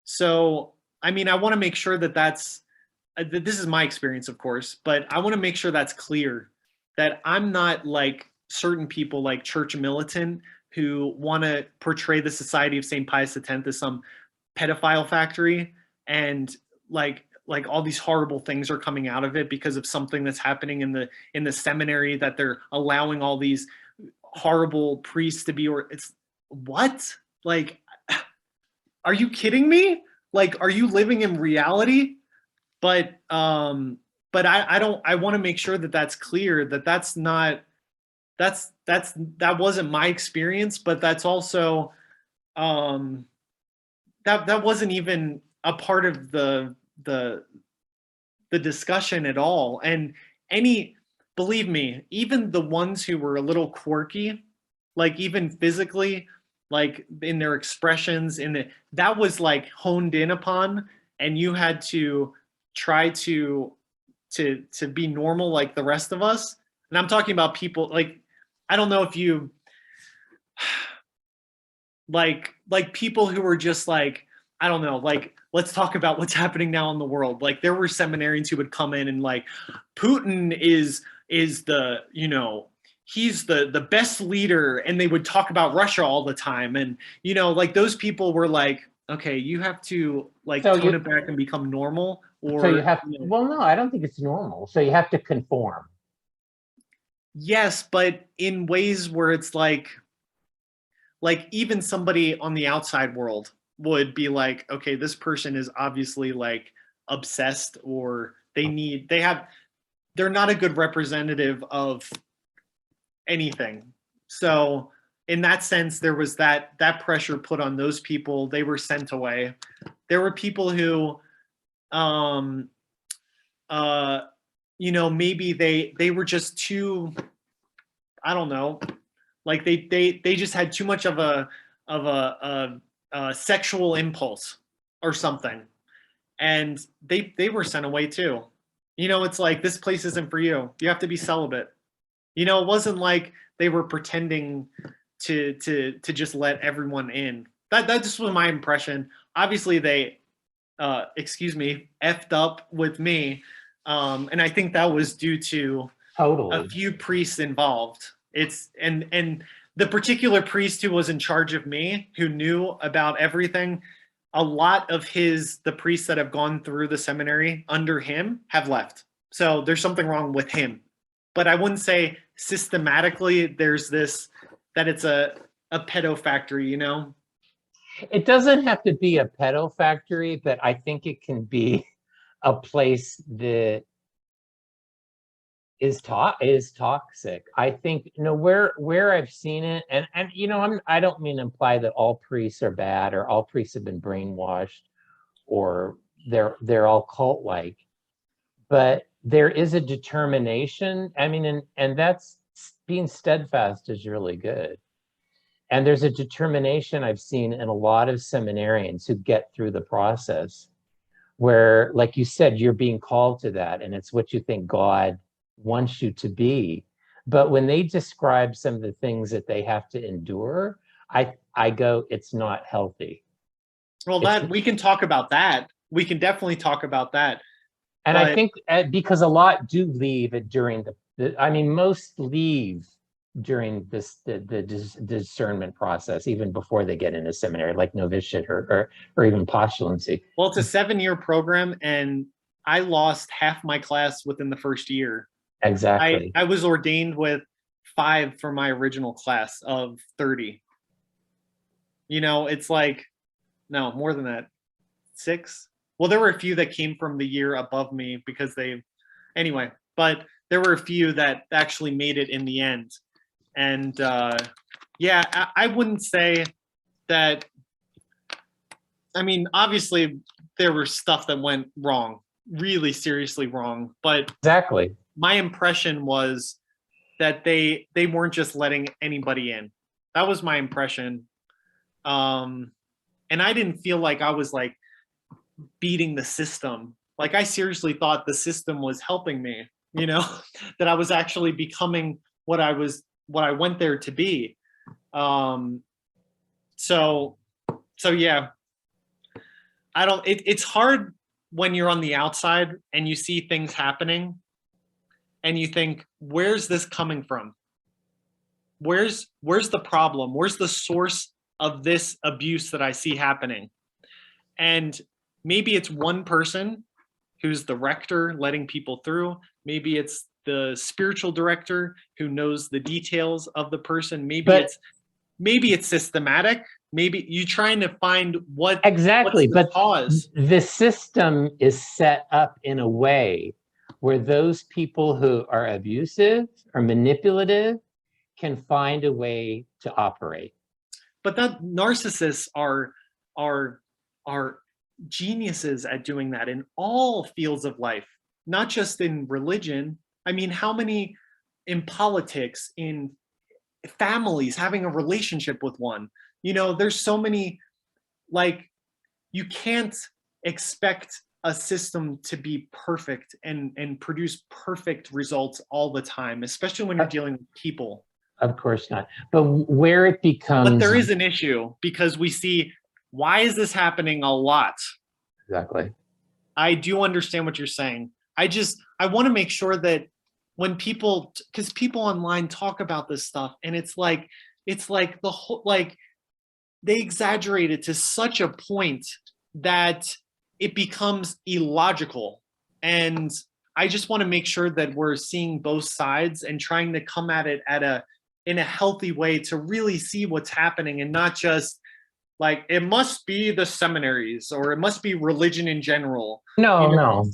so I mean, I want to make sure that this is my experience, of course, but I want to make sure that's clear, that I'm not like certain people like church militant who want to portray the Society of St. Pius X as some pedophile factory, and like all these horrible things are coming out of it because of something that's happening in the seminary, that they're allowing all these horrible priests to be, or it's what? Like, are you kidding me? Like, are you living in reality? But I don't, I want to make sure that that's clear, that that's not, that wasn't my experience, but that's also um that wasn't even a part of the the discussion at all. And any believe me, even the ones who were a little quirky, like even physically, like in their expressions, that was like honed in upon, and you had to try to be normal like the rest of us. And I'm talking about people like, I don't know if you like people who were just like, I don't know, like let's talk about what's happening now in the world. Like there were seminarians who would come in and like, Putin is is the, you know, he's the best leader, and they would talk about Russia all the time. And, you know, like those people were like, okay, you have to like So tone you it back and become normal, so you or, have, you know, well, no, I don't think it's normal. So you have to conform. yes, but in ways where it's like even somebody on the outside world would be like, okay, this person is obviously like obsessed, or they're not a good representative of anything. So in that sense, there was that pressure put on those people. They were sent away. There were people who, um, uh, you know, maybe they were just too, I don't know, like they just had too much of a sexual impulse or something, and they were sent away too. You know, it's like, this place isn't for you. You have to be celibate. You know, it wasn't like they were pretending to just let everyone in. That just was my impression. Obviously, they excuse me, effed up with me, and I think that was due to a Totally. few priests involved. It's and the particular priest who was in charge of me, who knew about everything, a lot of the priests that have gone through the seminary under him have left. So there's something wrong with him. But I wouldn't say systematically there's this, that it's a pedo factory, you know? It doesn't have to be a pedo factory, but I think it can be a place that is toxic. I think, you know, where I've seen it, and you know, I don't mean to imply that all priests are bad or all priests have been brainwashed or they're all cult like, but there is a determination. I mean, and that's, being steadfast is really good. And there's a determination I've seen in a lot of seminarians who get through the process where, like you said, you're being called to that and it's what you think God wants you to be. But when they describe some of the things that they have to endure, I go, it's not healthy. Well, It's, that we can talk about that. We can definitely talk about that. and I But think because a lot do leave it during I mean, most leave during the discernment process, even before they get into seminary, like novitiate or even postulancy. well, it's a 7-year program, and I lost half my class within the first year. I Exactly. I was ordained with 5 for my original class of 30. You know, it's like, no, more than that. 6. Well, there were a few that came from the year above me because anyway, but there were a few that actually made it in the end. And yeah, I wouldn't say that. I mean, obviously, there was stuff that went wrong, really seriously wrong. But Exactly. my impression was that they weren't just letting anybody in. That was my impression. And I didn't feel like I was like beating the system. Like, I seriously thought the system was helping me, you know, that I was actually becoming what I went there to be. Um, so yeah, I don't, it's hard when you're on the outside and you see things happening and you think, where's this coming from? Where's the problem? Where's the source of this abuse that I see happening? And maybe it's one person who's the rector letting people through. Maybe it's the spiritual director who knows the details of the person. But Maybe it's systematic. Maybe you're trying to find what's exactly, the but cause. the system is set up in a way where those people who are abusive or manipulative can find a way to operate. But that narcissists are are geniuses at doing that in all fields of life, not just in religion. I mean, how many in politics, in families, having a relationship with one? You know, there's so many, like, you can't expect a system to be perfect and produce perfect results all the time, especially when you're dealing with people. Of course not. But where it But becomes, there is an issue because we see, why is this happening a lot? exactly. I do understand what you're saying. I want to make sure that when people, because people online talk about this stuff, and it's like the whole, like they exaggerate it to such a point that it becomes illogical. And I just want to make sure that we're seeing both sides and trying to come at it in a healthy way to really see what's happening, and not just like it must be the seminaries or it must be religion in general. No, You know,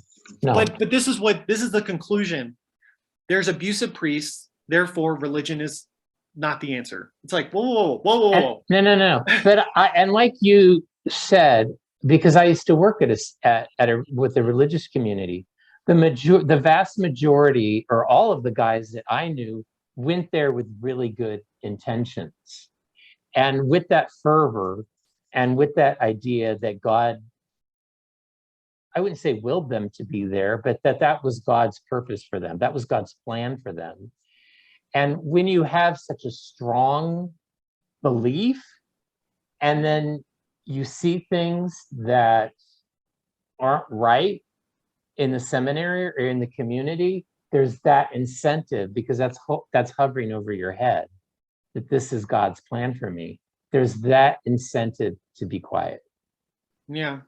no. but this is the conclusion. There's abusive priests, therefore religion is not the answer. It's like whoa. No. But and like you said, because I used to work with the religious community, the vast majority, or all of the guys that I knew, went there with really good intentions, and with that fervor, and with that idea that God, I wouldn't say willed them to be there, but that was God's purpose for them. That was God's plan for them. And when you have such a strong belief, and then you see things that aren't right in the seminary or in the community, there's that incentive, because that's hovering over your head, that this is God's plan for me. There's that incentive to be quiet. Yeah.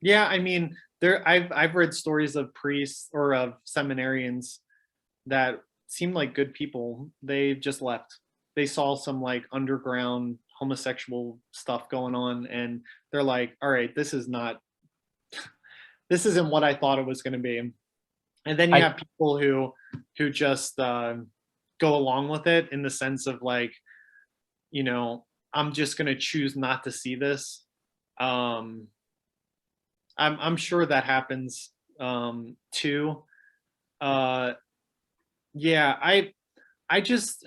Yeah, I mean, I've read stories of priests or of seminarians that seemed like good people. They just left. They saw some like underground homosexual stuff going on, and they're like, all right, this isn't what I thought it was going to be. And then you have people who just go along with it, in the sense of like, you know, I'm just going to choose not to see this. I'm sure that happens too. Yeah, I just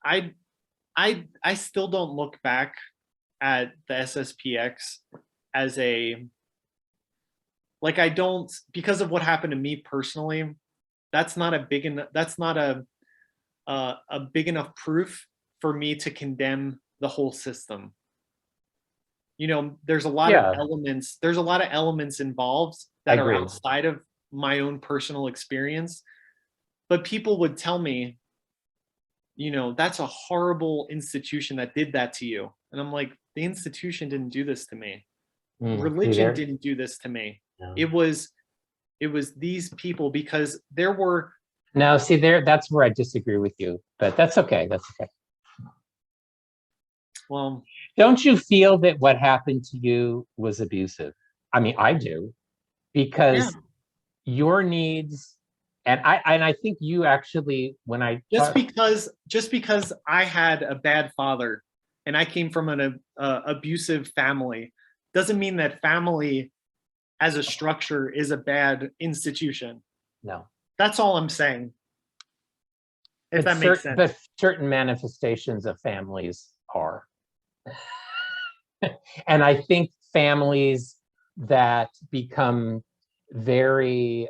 I still don't look back at the SSPX as a, like, I don't, because of what happened to me personally. That's not a big enough, that's not a big enough proof for me to condemn the whole system. You know, there's a lot of elements involved that are outside of my own personal experience. But people would tell me, you know, that's a horrible institution that did that to you. And I'm like, the institution didn't do this to me. Religion didn't do this to me. No. It was these people, because there were. Now, see, that's where I disagree with you, but that's okay. That's okay. Well, don't you feel that what happened to you was abusive? I mean, I do, because your needs, and I think you actually, when I just because I had a bad father and I came from an abusive family, doesn't mean that family as a structure is a bad institution. No, that's all I'm saying. If that makes sense. But certain manifestations of families are. And I think families that become very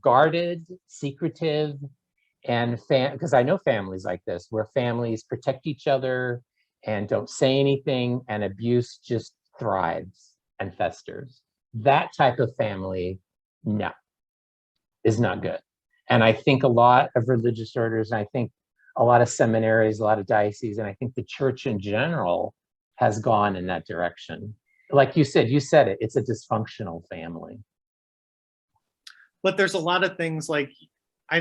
guarded, secretive, and because I know families like this, where families protect each other and don't say anything, and abuse just thrives and festers. That type of family, no, is not good. And I think a lot of religious orders, and I think a lot of seminaries, a lot of dioceses, and I think the church in general has gone in that direction. Like you said it, it's a dysfunctional family. But there's a lot of things like,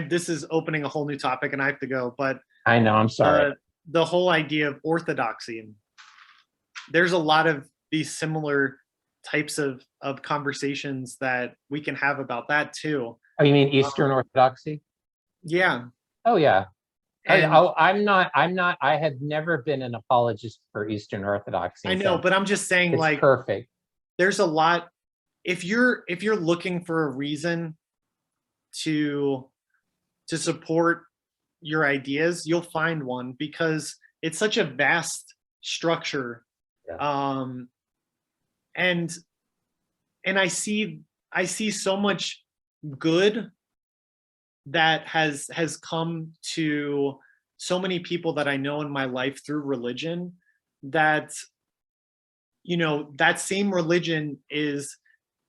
this is opening a whole new topic and I have to go, but I know, I'm sorry. The whole idea of orthodoxy, there's a lot of these similar types of conversations that we can have about that too. Oh, you mean Eastern Orthodoxy? Yeah. Oh yeah. I'm not, I have never been an apologist for Eastern Orthodoxy. I know, but I'm just saying, it's like, perfect. There's a lot, if you're looking for a reason to support your ideas, you'll find one, because it's such a vast structure. Yeah. And I see so much good that has come to so many people that I know in my life through religion, that, you know, that same religion is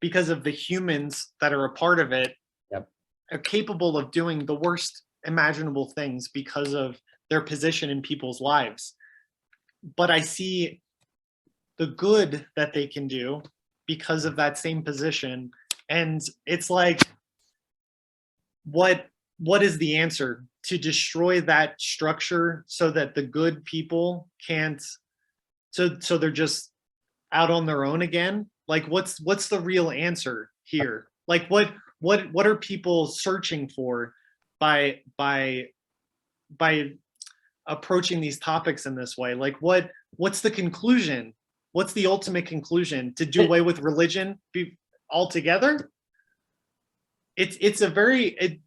because of the humans that are a part of it. Yep. are capable of doing the worst imaginable things because of their position in people's lives. But I see the good that they can do because of that same position. And it's like, what is the answer? To destroy that structure so that the good people can't, so they're just out on their own again? Like, what's the real answer here? Like, what are people searching for by approaching these topics in this way? Like, what's the conclusion? What's the ultimate conclusion? To do away with religion altogether? It's a very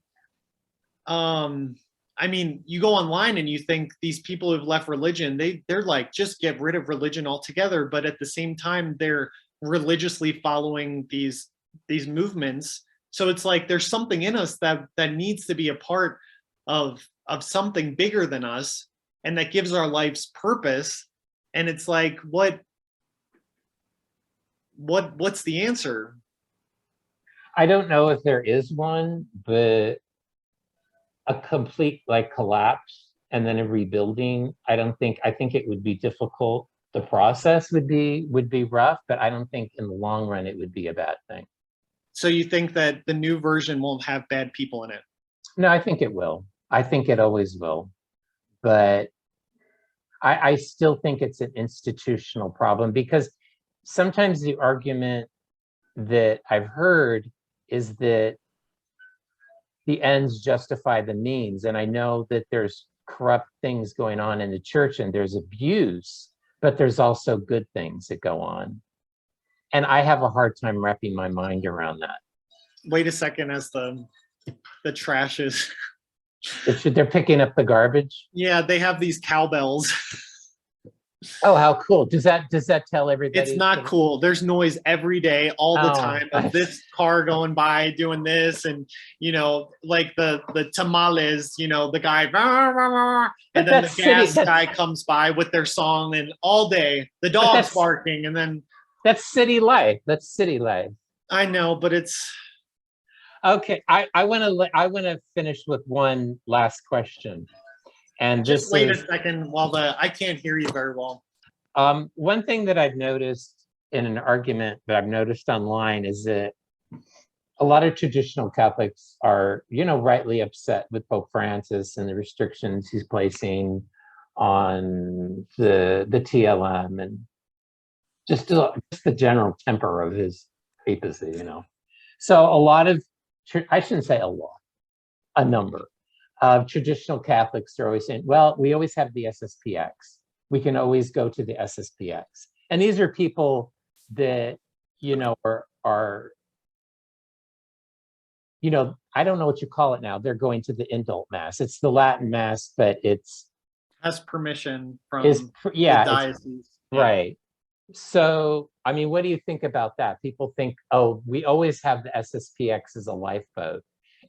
I mean, you go online and you think these people who've left religion, they're like, just get rid of religion altogether. But at the same time, they're religiously following these movements. So it's like there's something in us that needs to be a part of something bigger than us, and that gives our lives purpose. And it's like, what's the answer? I don't know if there is one, but a complete like collapse and then a rebuilding, I think it would be difficult. The process would be rough, but I don't think in the long run it would be a bad thing. So you think that the new version won't have bad people in it? No, I think it will. I think it always will. But I still think it's an institutional problem, because sometimes the argument that I've heard is that the ends justify the means. And I know that there's corrupt things going on in the church and there's abuse, but there's also good things that go on. And I have a hard time wrapping my mind around that. Wait a second, as the trash is. They're picking up the garbage. Yeah, they have these cowbells. Oh, how cool. Does that tell everybody? It's not cool. There's noise every day, all the time, of this car going by doing this, and like the tamales, the guy, rah, rah, rah, and then the gas guy comes by with their song, and all day the dog's barking, and then that's city life. That's city life. I know, but it's okay. I want to finish with one last question. And just wait a second while I can't hear you very well. One thing that I've noticed in an argument that I've noticed online is that a lot of traditional Catholics are, rightly upset with Pope Francis and the restrictions he's placing on the TLM and just the general temper of his papacy, So a lot of, I shouldn't say a lot, a number of traditional Catholics are always saying, well, we always have the SSPX. We can always go to the SSPX. And these are people that, are I don't know what you call it now. They're going to the indult mass. It's the Latin mass, but has permission from the diocese. Right. So, I mean, what do you think about that? People think, oh, we always have the SSPX as a lifeboat.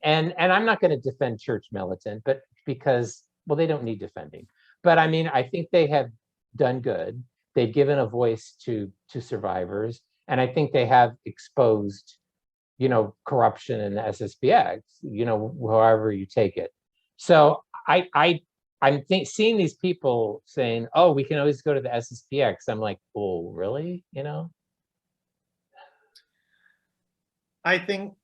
And I'm not going to defend Church Militant, but because, well, they don't need defending. But I mean, I think they have done good. They've given a voice to survivors, and I think they have exposed, corruption in the SSPX. However you take it. So I'm seeing these people saying, "Oh, we can always go to the SSPX." I'm like, "Oh, really?" I think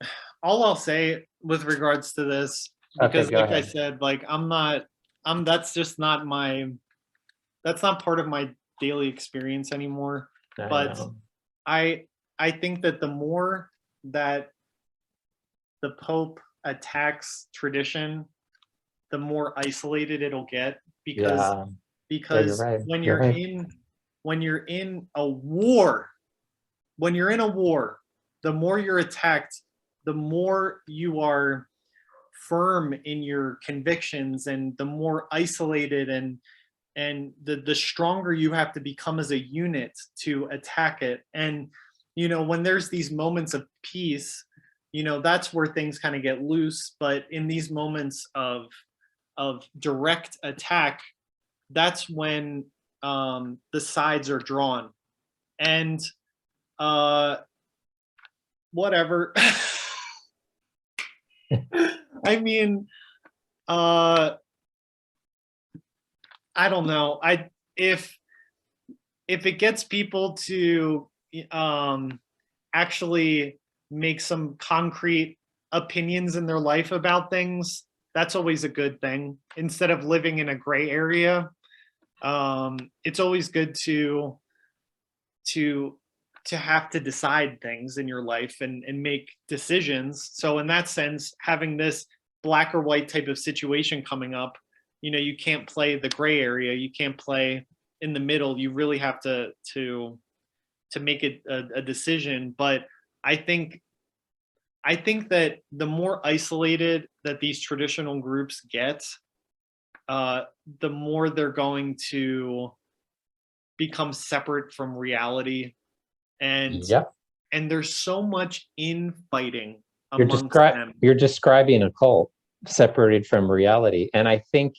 all I'll say with regards to this, because like I said, like that's just not that's not part of my daily experience anymore. But I think that the more that the Pope attacks tradition, the more isolated it'll get, because right. when you're in a war, the more you're attacked, the more you are firm in your convictions, and the more isolated and the stronger you have to become as a unit to attack it. And when there's these moments of peace, that's where things kind of get loose. But in these moments of direct attack, that's when the sides are drawn. And whatever. I mean, I don't know. If it gets people to actually make some concrete opinions in their life about things, that's always a good thing. Instead of living in a gray area, it's always good to have to decide things in your life and make decisions. So in that sense, having this black or white type of situation coming up, you can't play the gray area. You can't play in the middle. You really have to make it a decision. But I think that the more isolated that these traditional groups get, the more they're going to become separate from reality. And Yep. and there's so much infighting You're amongst them. you're describing a cult separated from reality. And I think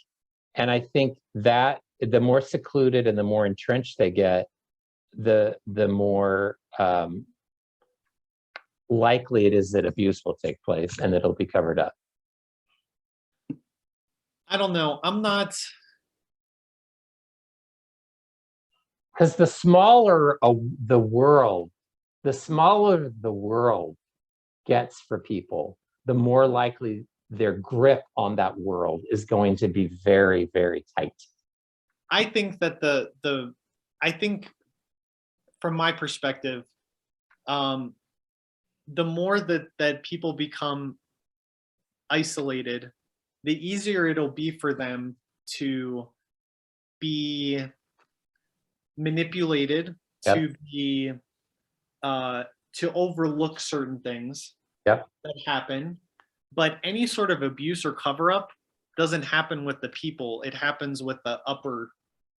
that the more secluded and the more entrenched they get, the more likely it is that abuse will take place and that it'll be covered up. I don't know. I'm not. Because the smaller the world gets for people, the more likely their grip on that world is going to be very, very tight. I think that I think from my perspective, the more that people become isolated, the easier it'll be for them to be manipulated, Yep. to be to overlook certain things Yep. that happen. But any sort of abuse or cover up doesn't happen with the people. It happens with the upper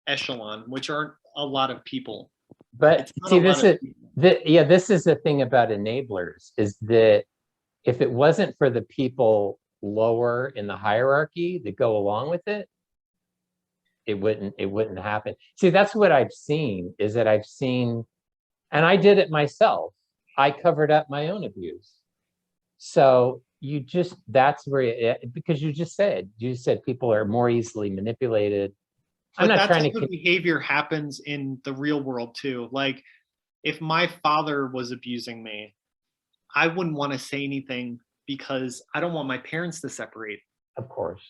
echelon, which aren't a lot of people. But see, this is the thing about enablers, is that if it wasn't for the people lower in the hierarchy that go along with it, it wouldn't happen. See, that's what I've seen, is that I've seen, and I did it myself. I covered up my own abuse. So that's where because you said people are more easily manipulated. But that type of behavior happens in the real world too. Like, if my father was abusing me, I wouldn't want to say anything because I don't want my parents to separate. Of course.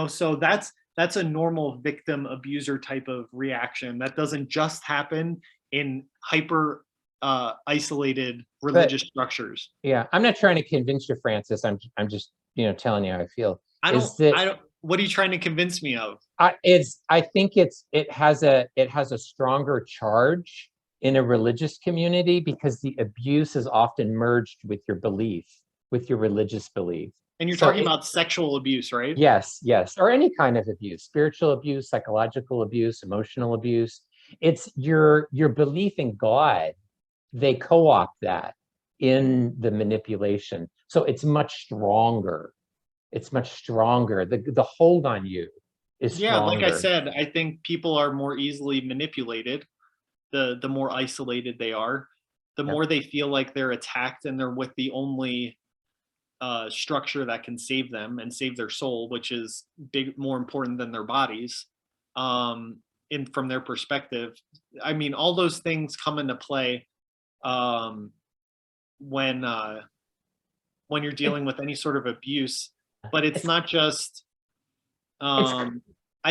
So that's a normal victim abuser type of reaction. That doesn't just happen in hyper isolated religious structures. Yeah, I'm not trying to convince you, Francis. I'm just telling you how I feel. What are you trying to convince me of? I think it has a stronger charge in a religious community because the abuse is often merged with your belief, with your religious belief. And you're talking about sexual abuse, right? Yes, or any kind of abuse, spiritual abuse, psychological abuse, emotional abuse. It's your belief in God. They co-opt that in the manipulation. So it's much stronger. The hold on you is stronger. Like I said, I think people are more easily manipulated. The more isolated they are, the more they feel like they're attacked and they're with the only structure that can save them and save their soul, which is more important than their bodies. From their perspective, I mean, all those things come into play when you're dealing with any sort of abuse. But it's not just. I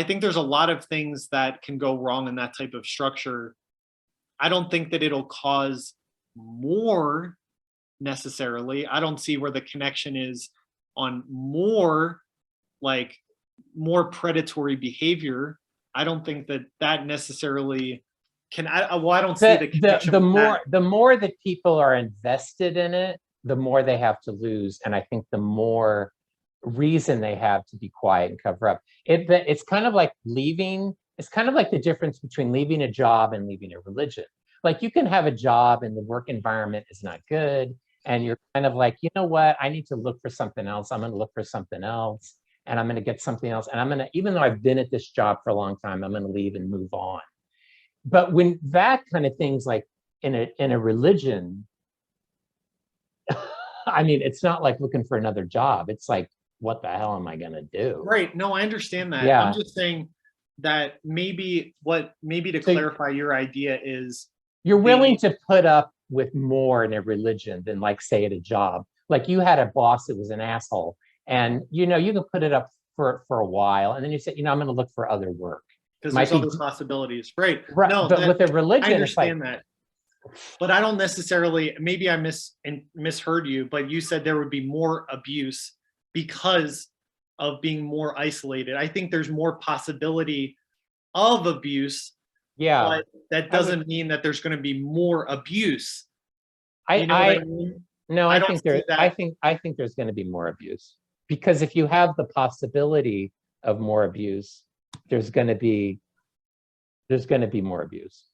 think there's a lot of things that can go wrong in that type of structure. I don't think that it'll cause more necessarily. I don't see where the connection is on more predatory behavior. I don't think that necessarily can. I don't see the connection. The more that people are invested in it, the more they have to lose, and I think the more reason they have to be quiet and cover up. It's kind of like leaving. It's kind of like the difference between leaving a job and leaving a religion. Like, you can have a job and the work environment is not good, and you're kind of like, you know what, I need to look for something else. I'm going to look for something else, and I'm going to get something else. And I'm going to, even though I've been at this job for a long time, I'm going to leave and move on. But when that kind of thing's like in a religion, I mean, it's not like looking for another job. It's like what the hell am I going to do? Right. No, I understand that. Yeah. I'm just saying that maybe to So clarify your idea is you're willing the to put up with more in a religion than, like, say, at a job. Like, you had a boss that was an asshole, and you can put it up for a while, and then you say, I'm going to look for other work. because Might there's be other possibilities. Right. right, No, but with a I religion, it's like, understand that. But I don't necessarily, maybe I misheard you, but you said there would be more abuse because of being more isolated. I think there's more possibility of abuse, yeah, but that I would, doesn't mean that there's going to be more abuse. I, You know what I I, mean? no, I I don't think see there, that. I think there's going to be more abuse, because if you have the possibility of more abuse, there's going to be, more abuse.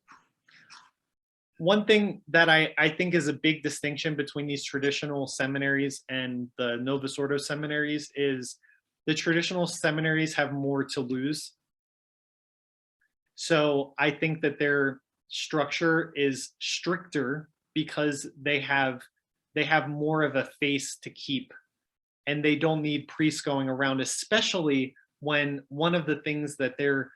One thing that I think is a big distinction between these traditional seminaries and the Novus Ordo seminaries is the traditional seminaries have more to lose. So I think that their structure is stricter because they have more of a face to keep, and they don't need priests going around, especially when one of the things that they're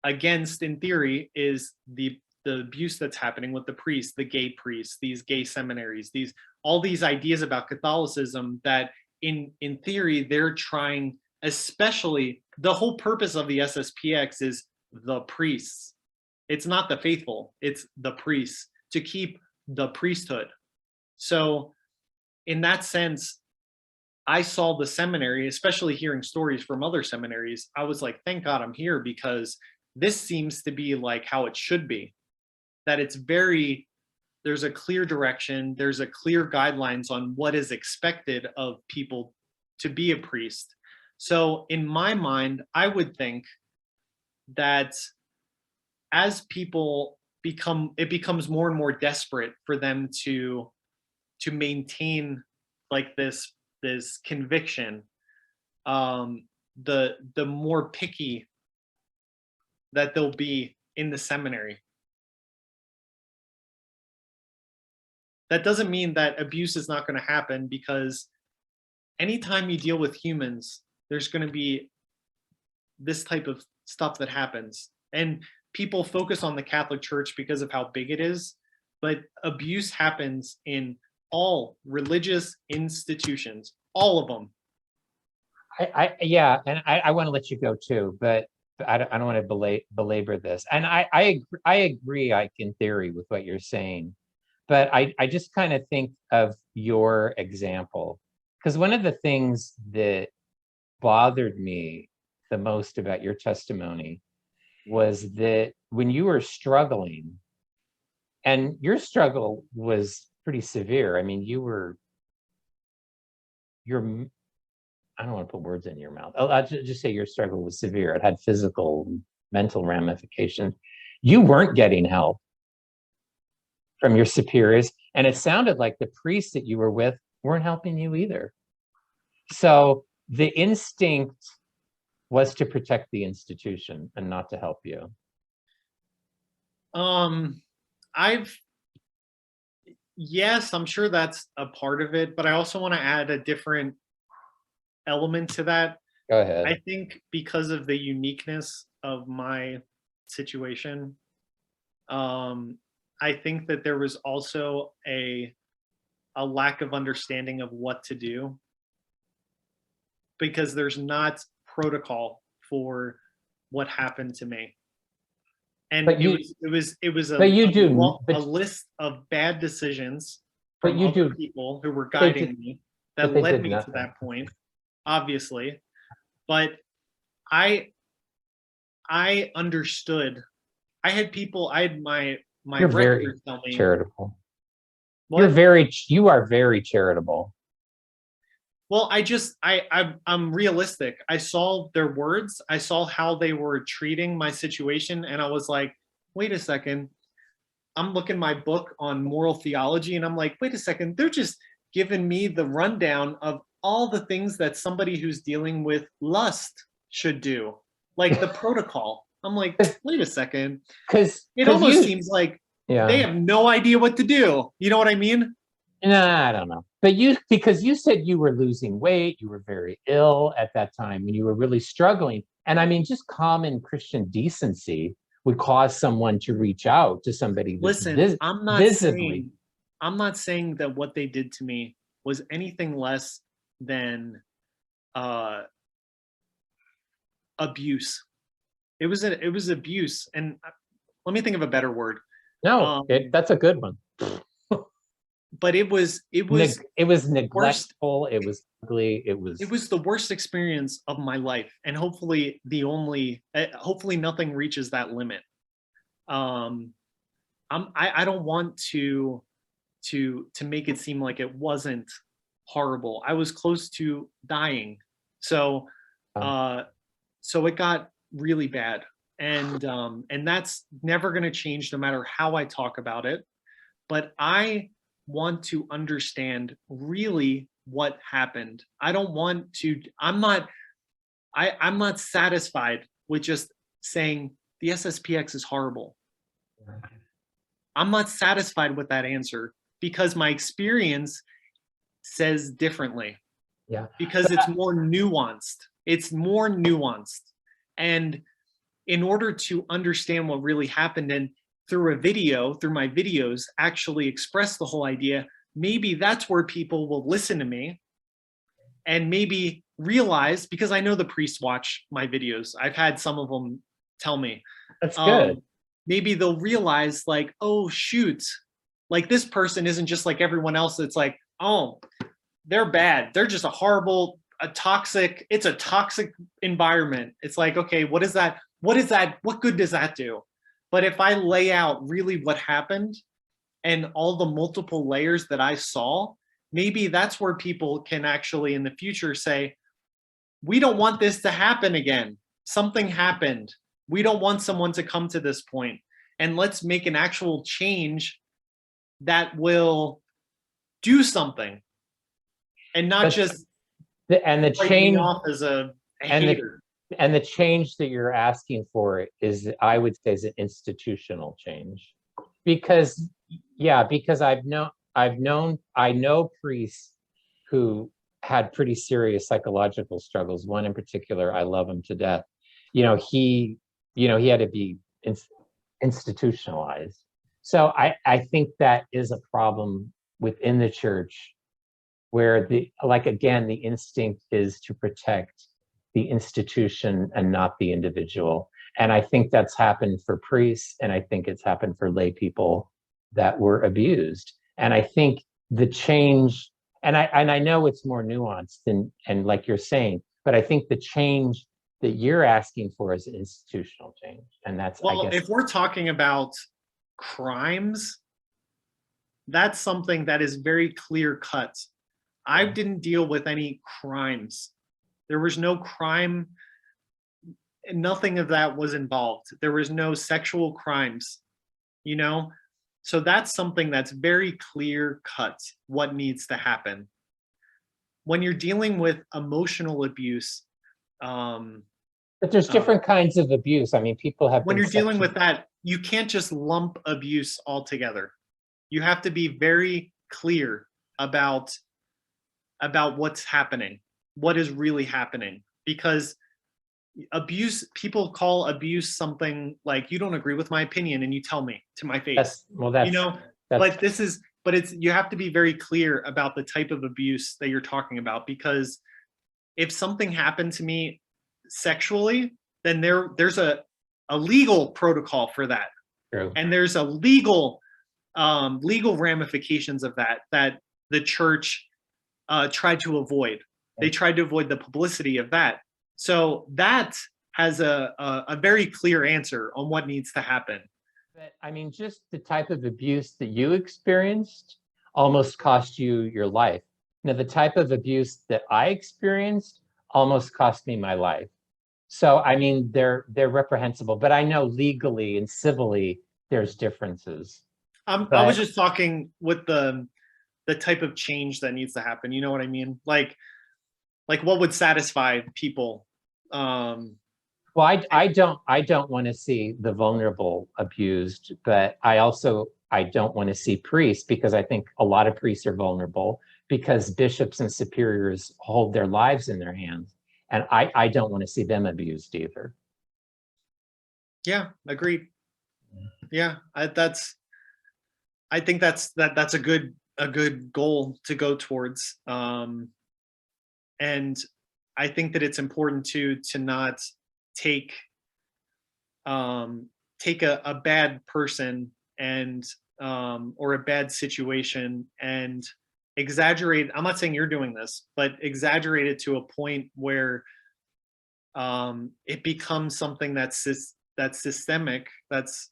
against in theory is the abuse that's happening with the priests, the gay priests, these gay seminaries, these all these ideas about Catholicism that in theory they're trying, especially the whole purpose of the SSPX is the priests. It's not the faithful, it's the priests to keep the priesthood. So in that sense, I saw the seminary, especially hearing stories from other seminaries. I was like, thank God I'm here, because this seems to be like how it should be. That there's a clear direction, there's a clear guidelines on what is expected of people to be a priest. So in my mind, I would think that as people it becomes more and more desperate for them to maintain like this conviction, the more picky that they'll be in the seminary. That doesn't mean that abuse is not going to happen, because anytime you deal with humans, there's going to be this type of stuff that happens. And people focus on the Catholic Church because of how big it is, but abuse happens in all religious institutions, all of them. Yeah, and I want to let you go too, but I don't want to belabor this. And I agree, like, in theory, with what you're saying, but I just kind of think of your example, because one of the things that bothered me the most about your testimony was that when you were struggling, and your struggle was pretty severe. I mean, you're I don't want to put words in your mouth. I'll just say your struggle was severe. It had physical, mental ramifications. You weren't getting help from your superiors, and it sounded like the priests that you were with weren't helping you either. So the instinct was to protect the institution and not to help you. Yes, I'm sure that's a part of it, but I also want to add a different element to that. Go ahead. I think because of the uniqueness of my situation, I think that there was also a lack of understanding of what to do, because there's not protocol for what happened to me. And But you, it was but you do, a list of bad decisions but from you other do, people who were they guiding did, me but that they led did me to nothing. that point, obviously. But I understood. I had people. I had my You're very rector tell me, charitable. what? You are very charitable. Well, I'm realistic. I saw their words. I saw how they were treating my situation, and I was like, wait a second. I'm looking my book on moral theology, and I'm like, wait a second. They're just giving me the rundown of all the things that somebody who's dealing with lust should do, like the protocol. I'm like, wait a second. Because It almost seems like they yeah. have no idea what to do. You know what I mean? No, I don't know. but because you said you were losing weight, you were very ill at that time, and you were really struggling. And I mean, just common Christian decency would cause someone to reach out to somebody that's Listen, visibly. I'm not saying that what they did to me was anything less than uh abuse. It was abuse, and let me think of a better word. No, Um, that's a good one. but it was It was worst. neglectful. It was ugly. It was the worst experience of my life, and hopefully the only. Hopefully nothing reaches that limit. Um, I don't want to make it seem like it wasn't horrible. I was close to dying, so um, uh, so it got really bad, and that's never going to change no matter how I talk about it. But I want to understand really what happened. I don't want to. I'm not satisfied with just saying the SSPX is horrible. I'm not satisfied with that answer because my experience says differently, yeah. because it's more nuanced. It's more nuanced. And in order to understand what really happened and through a video, through my videos, actually express the whole idea, maybe that's where people will listen to me and maybe realize, because I know the priests watch my videos. I've had some of them tell me. That's good. Maybe they'll realize like, oh shoot, like this person isn't just like everyone else. It's like, oh, they're bad. They're just it's a toxic environment. It's like, okay, what is that? What good does that do? But if I lay out really what happened and all the multiple layers that I saw, maybe that's where people can actually in the future say, we don't want this to happen again. Something happened. We don't want someone to come to this point, and let's make an actual change that will do something and not just and the write me change off as a and hater. the change that you're asking for is, I would say, is an institutional change. Because I know priests who had pretty serious psychological struggles. One in particular, I love him to death. He had to be institutionalized. So I think that is a problem within the church, where again, the instinct is to protect the institution and not the individual. And I think that's happened for priests, and I think it's happened for lay people that were abused. And I think the change, and I know it's more nuanced and like you're saying, but I think the change that you're asking for is institutional change. And that's, I Well, guess, if we're talking about crimes, that's something that is very clear cut. I didn't deal with any crimes. There was no crime. Nothing of that was involved. There was no sexual crimes, you know? So that's something that's very clear cut what needs to happen. When you're dealing with emotional abuse, but there's different kinds of abuse. I mean, people have when been you're dealing with that, you can't just lump abuse altogether. You have to be very clear about what's happening, what is really happening, because abuse, people call abuse something like, you don't agree with my opinion and you tell me to my face. But you have to be very clear about the type of abuse that you're talking about, because if something happened to me sexually, then there's a legal protocol for that. true. And there's a legal ramifications of that the church tried to avoid. They tried to avoid the publicity of that. So that has a very clear answer on what needs to happen. But I mean, just the type of abuse that you experienced almost cost you your life. Now, the type of abuse that I experienced almost cost me my life. So, I mean, they're reprehensible, but I know legally and civilly there's differences. I was just talking with the type of change that needs to happen. You know what I mean? Like what would satisfy people? Well, I don't want to see the vulnerable abused, but I don't want to see priests, because I think a lot of priests are vulnerable. because bishops and superiors hold their lives in their hands. And I don't want to see them abused either. Yeah, agreed. Yeah, I think that's a good goal to go towards. And I think that it's important to not take take a bad person and or a bad situation and exaggerate. I'm not saying you're doing this, but exaggerate it to a point where it becomes something that's systemic. That's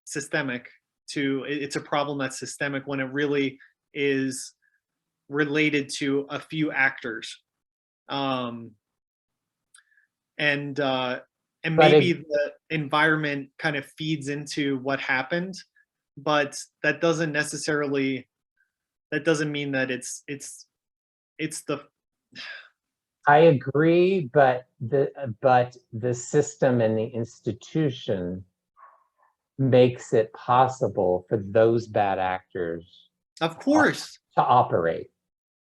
systemic to it's a problem that's systemic when it really is related to a few actors. Um, and maybe the environment kind of feeds into what happened, but that doesn't necessarily, that doesn't mean that it's the I agree, but the system and the institution makes it possible for those bad actors of course to operate.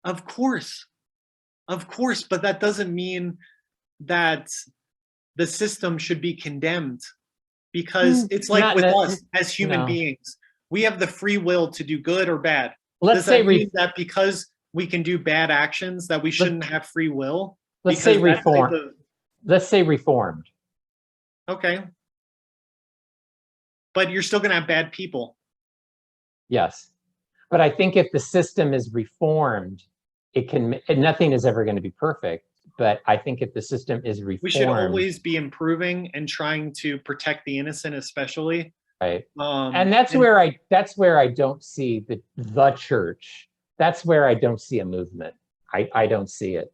of course but that doesn't mean that the system should be condemned, because it's like with us as human beings, we have the free will to do good or bad. Does that mean that because we can do bad actions that we shouldn't have free will? Let's say reformed. Let's say reformed. Okay. But you're still going to have bad people. Yes. But I think if the system is reformed, it can, nothing is ever going to be perfect. But I think if the system is reformed, we should always be improving and trying to protect the innocent, especially. Right. And that's where I don't see the church. That's where I don't see a movement. I don't see it.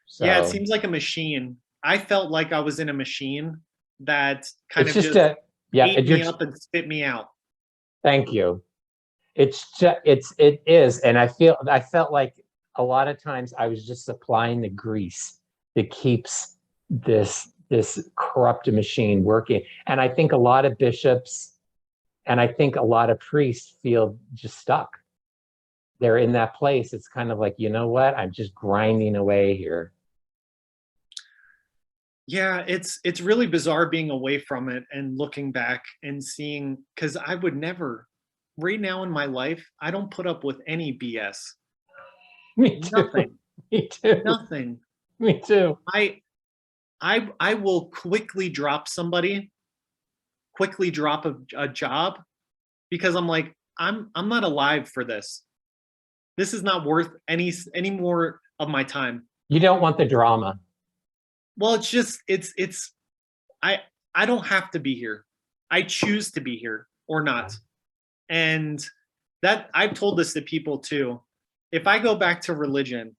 So, yeah, it seems like a machine. I felt like I was in a machine that kind of just ate me up and spit me out. Thank you. It is, and I felt like a lot of times I was just supplying the grease that keeps this corrupt machine working. And I think a lot of bishops and I think a lot of priests feel just stuck. They're in that place. It's kind of like, you know what? I'm just grinding away here. Yeah, it's really bizarre being away from it and looking back and seeing, because I would never, right now in my life, I don't put up with any BS. Me too. Nothing. Me too. Nothing. Me too. I will quickly drop somebody, quickly drop a job, because I'm like, I'm not alive for this. This is not worth any more of my time. You don't want the drama. Well, it's just I don't have to be here. I choose to be here or not. And that I've told this to people too. If I go back to religion,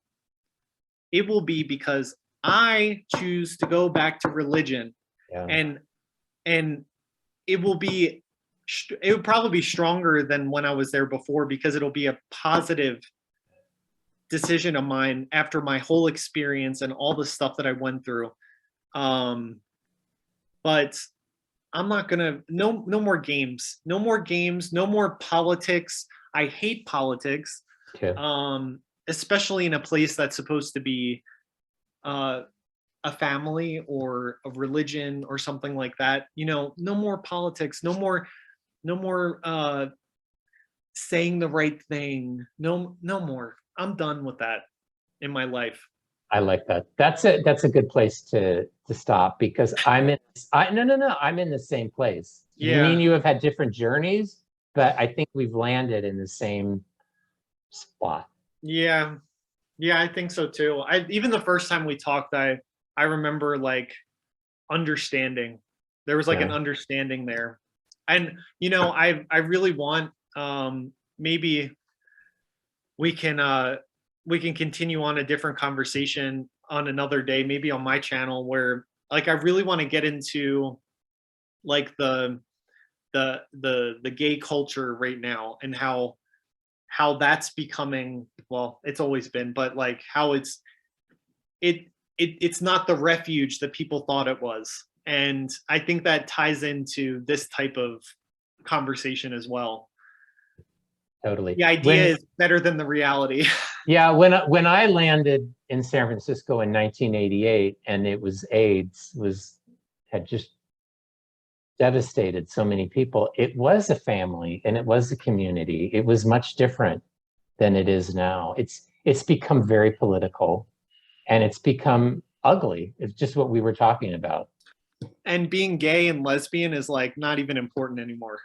it will be because I choose to go back to religion. Yeah. And it will probably be stronger than when I was there before, because it'll be a positive decision of mine after my whole experience and all the stuff that I went through. But I'm not gonna, no more games, no more politics. I hate politics. Okay. Especially in a place that's supposed to be a family or a religion or something like that. You know, no more politics, no more saying the right thing. No more. I'm done with that in my life. I like that. That's a good place to stop, because I'm in the same place. Yeah. Me and you have had different journeys, but I think we've landed in the same spot. Yeah. Yeah, I think so too. Even the first time we talked, I remember like understanding. There was like an understanding there. And you know, I really want maybe we can continue on a different conversation on another day, maybe on my channel, where like I really want to get into like the gay culture right now, and how that's becoming, well, it's always been, but like how it's not the refuge that people thought it was. And I think that ties into this type of conversation as well. totally. the idea is better than the reality. Yeah, when I landed in San Francisco in 1988, and it was AIDS had just devastated so many people. It was a family and it was a community. It was much different than it is now. It's become very political, and it's become ugly. It's just what we were talking about. And being gay and lesbian is like not even important anymore.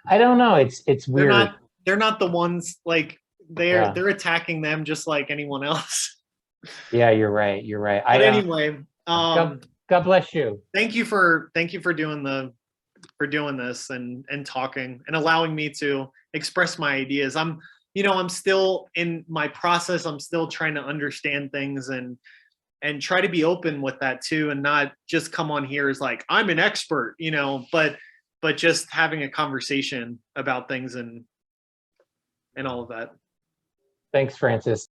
I don't know. It's They're weird. not they're not the ones like Yeah. they're attacking them just like anyone else. Yeah, you're right. You're right. But anyway, God bless you. thank you for doing this and talking and allowing me to express my ideas. I'm still in my process. I'm still trying to understand things and try to be open with that too, and not just come on here as like I'm an expert, but just having a conversation about things and all of that. Thanks, Francis.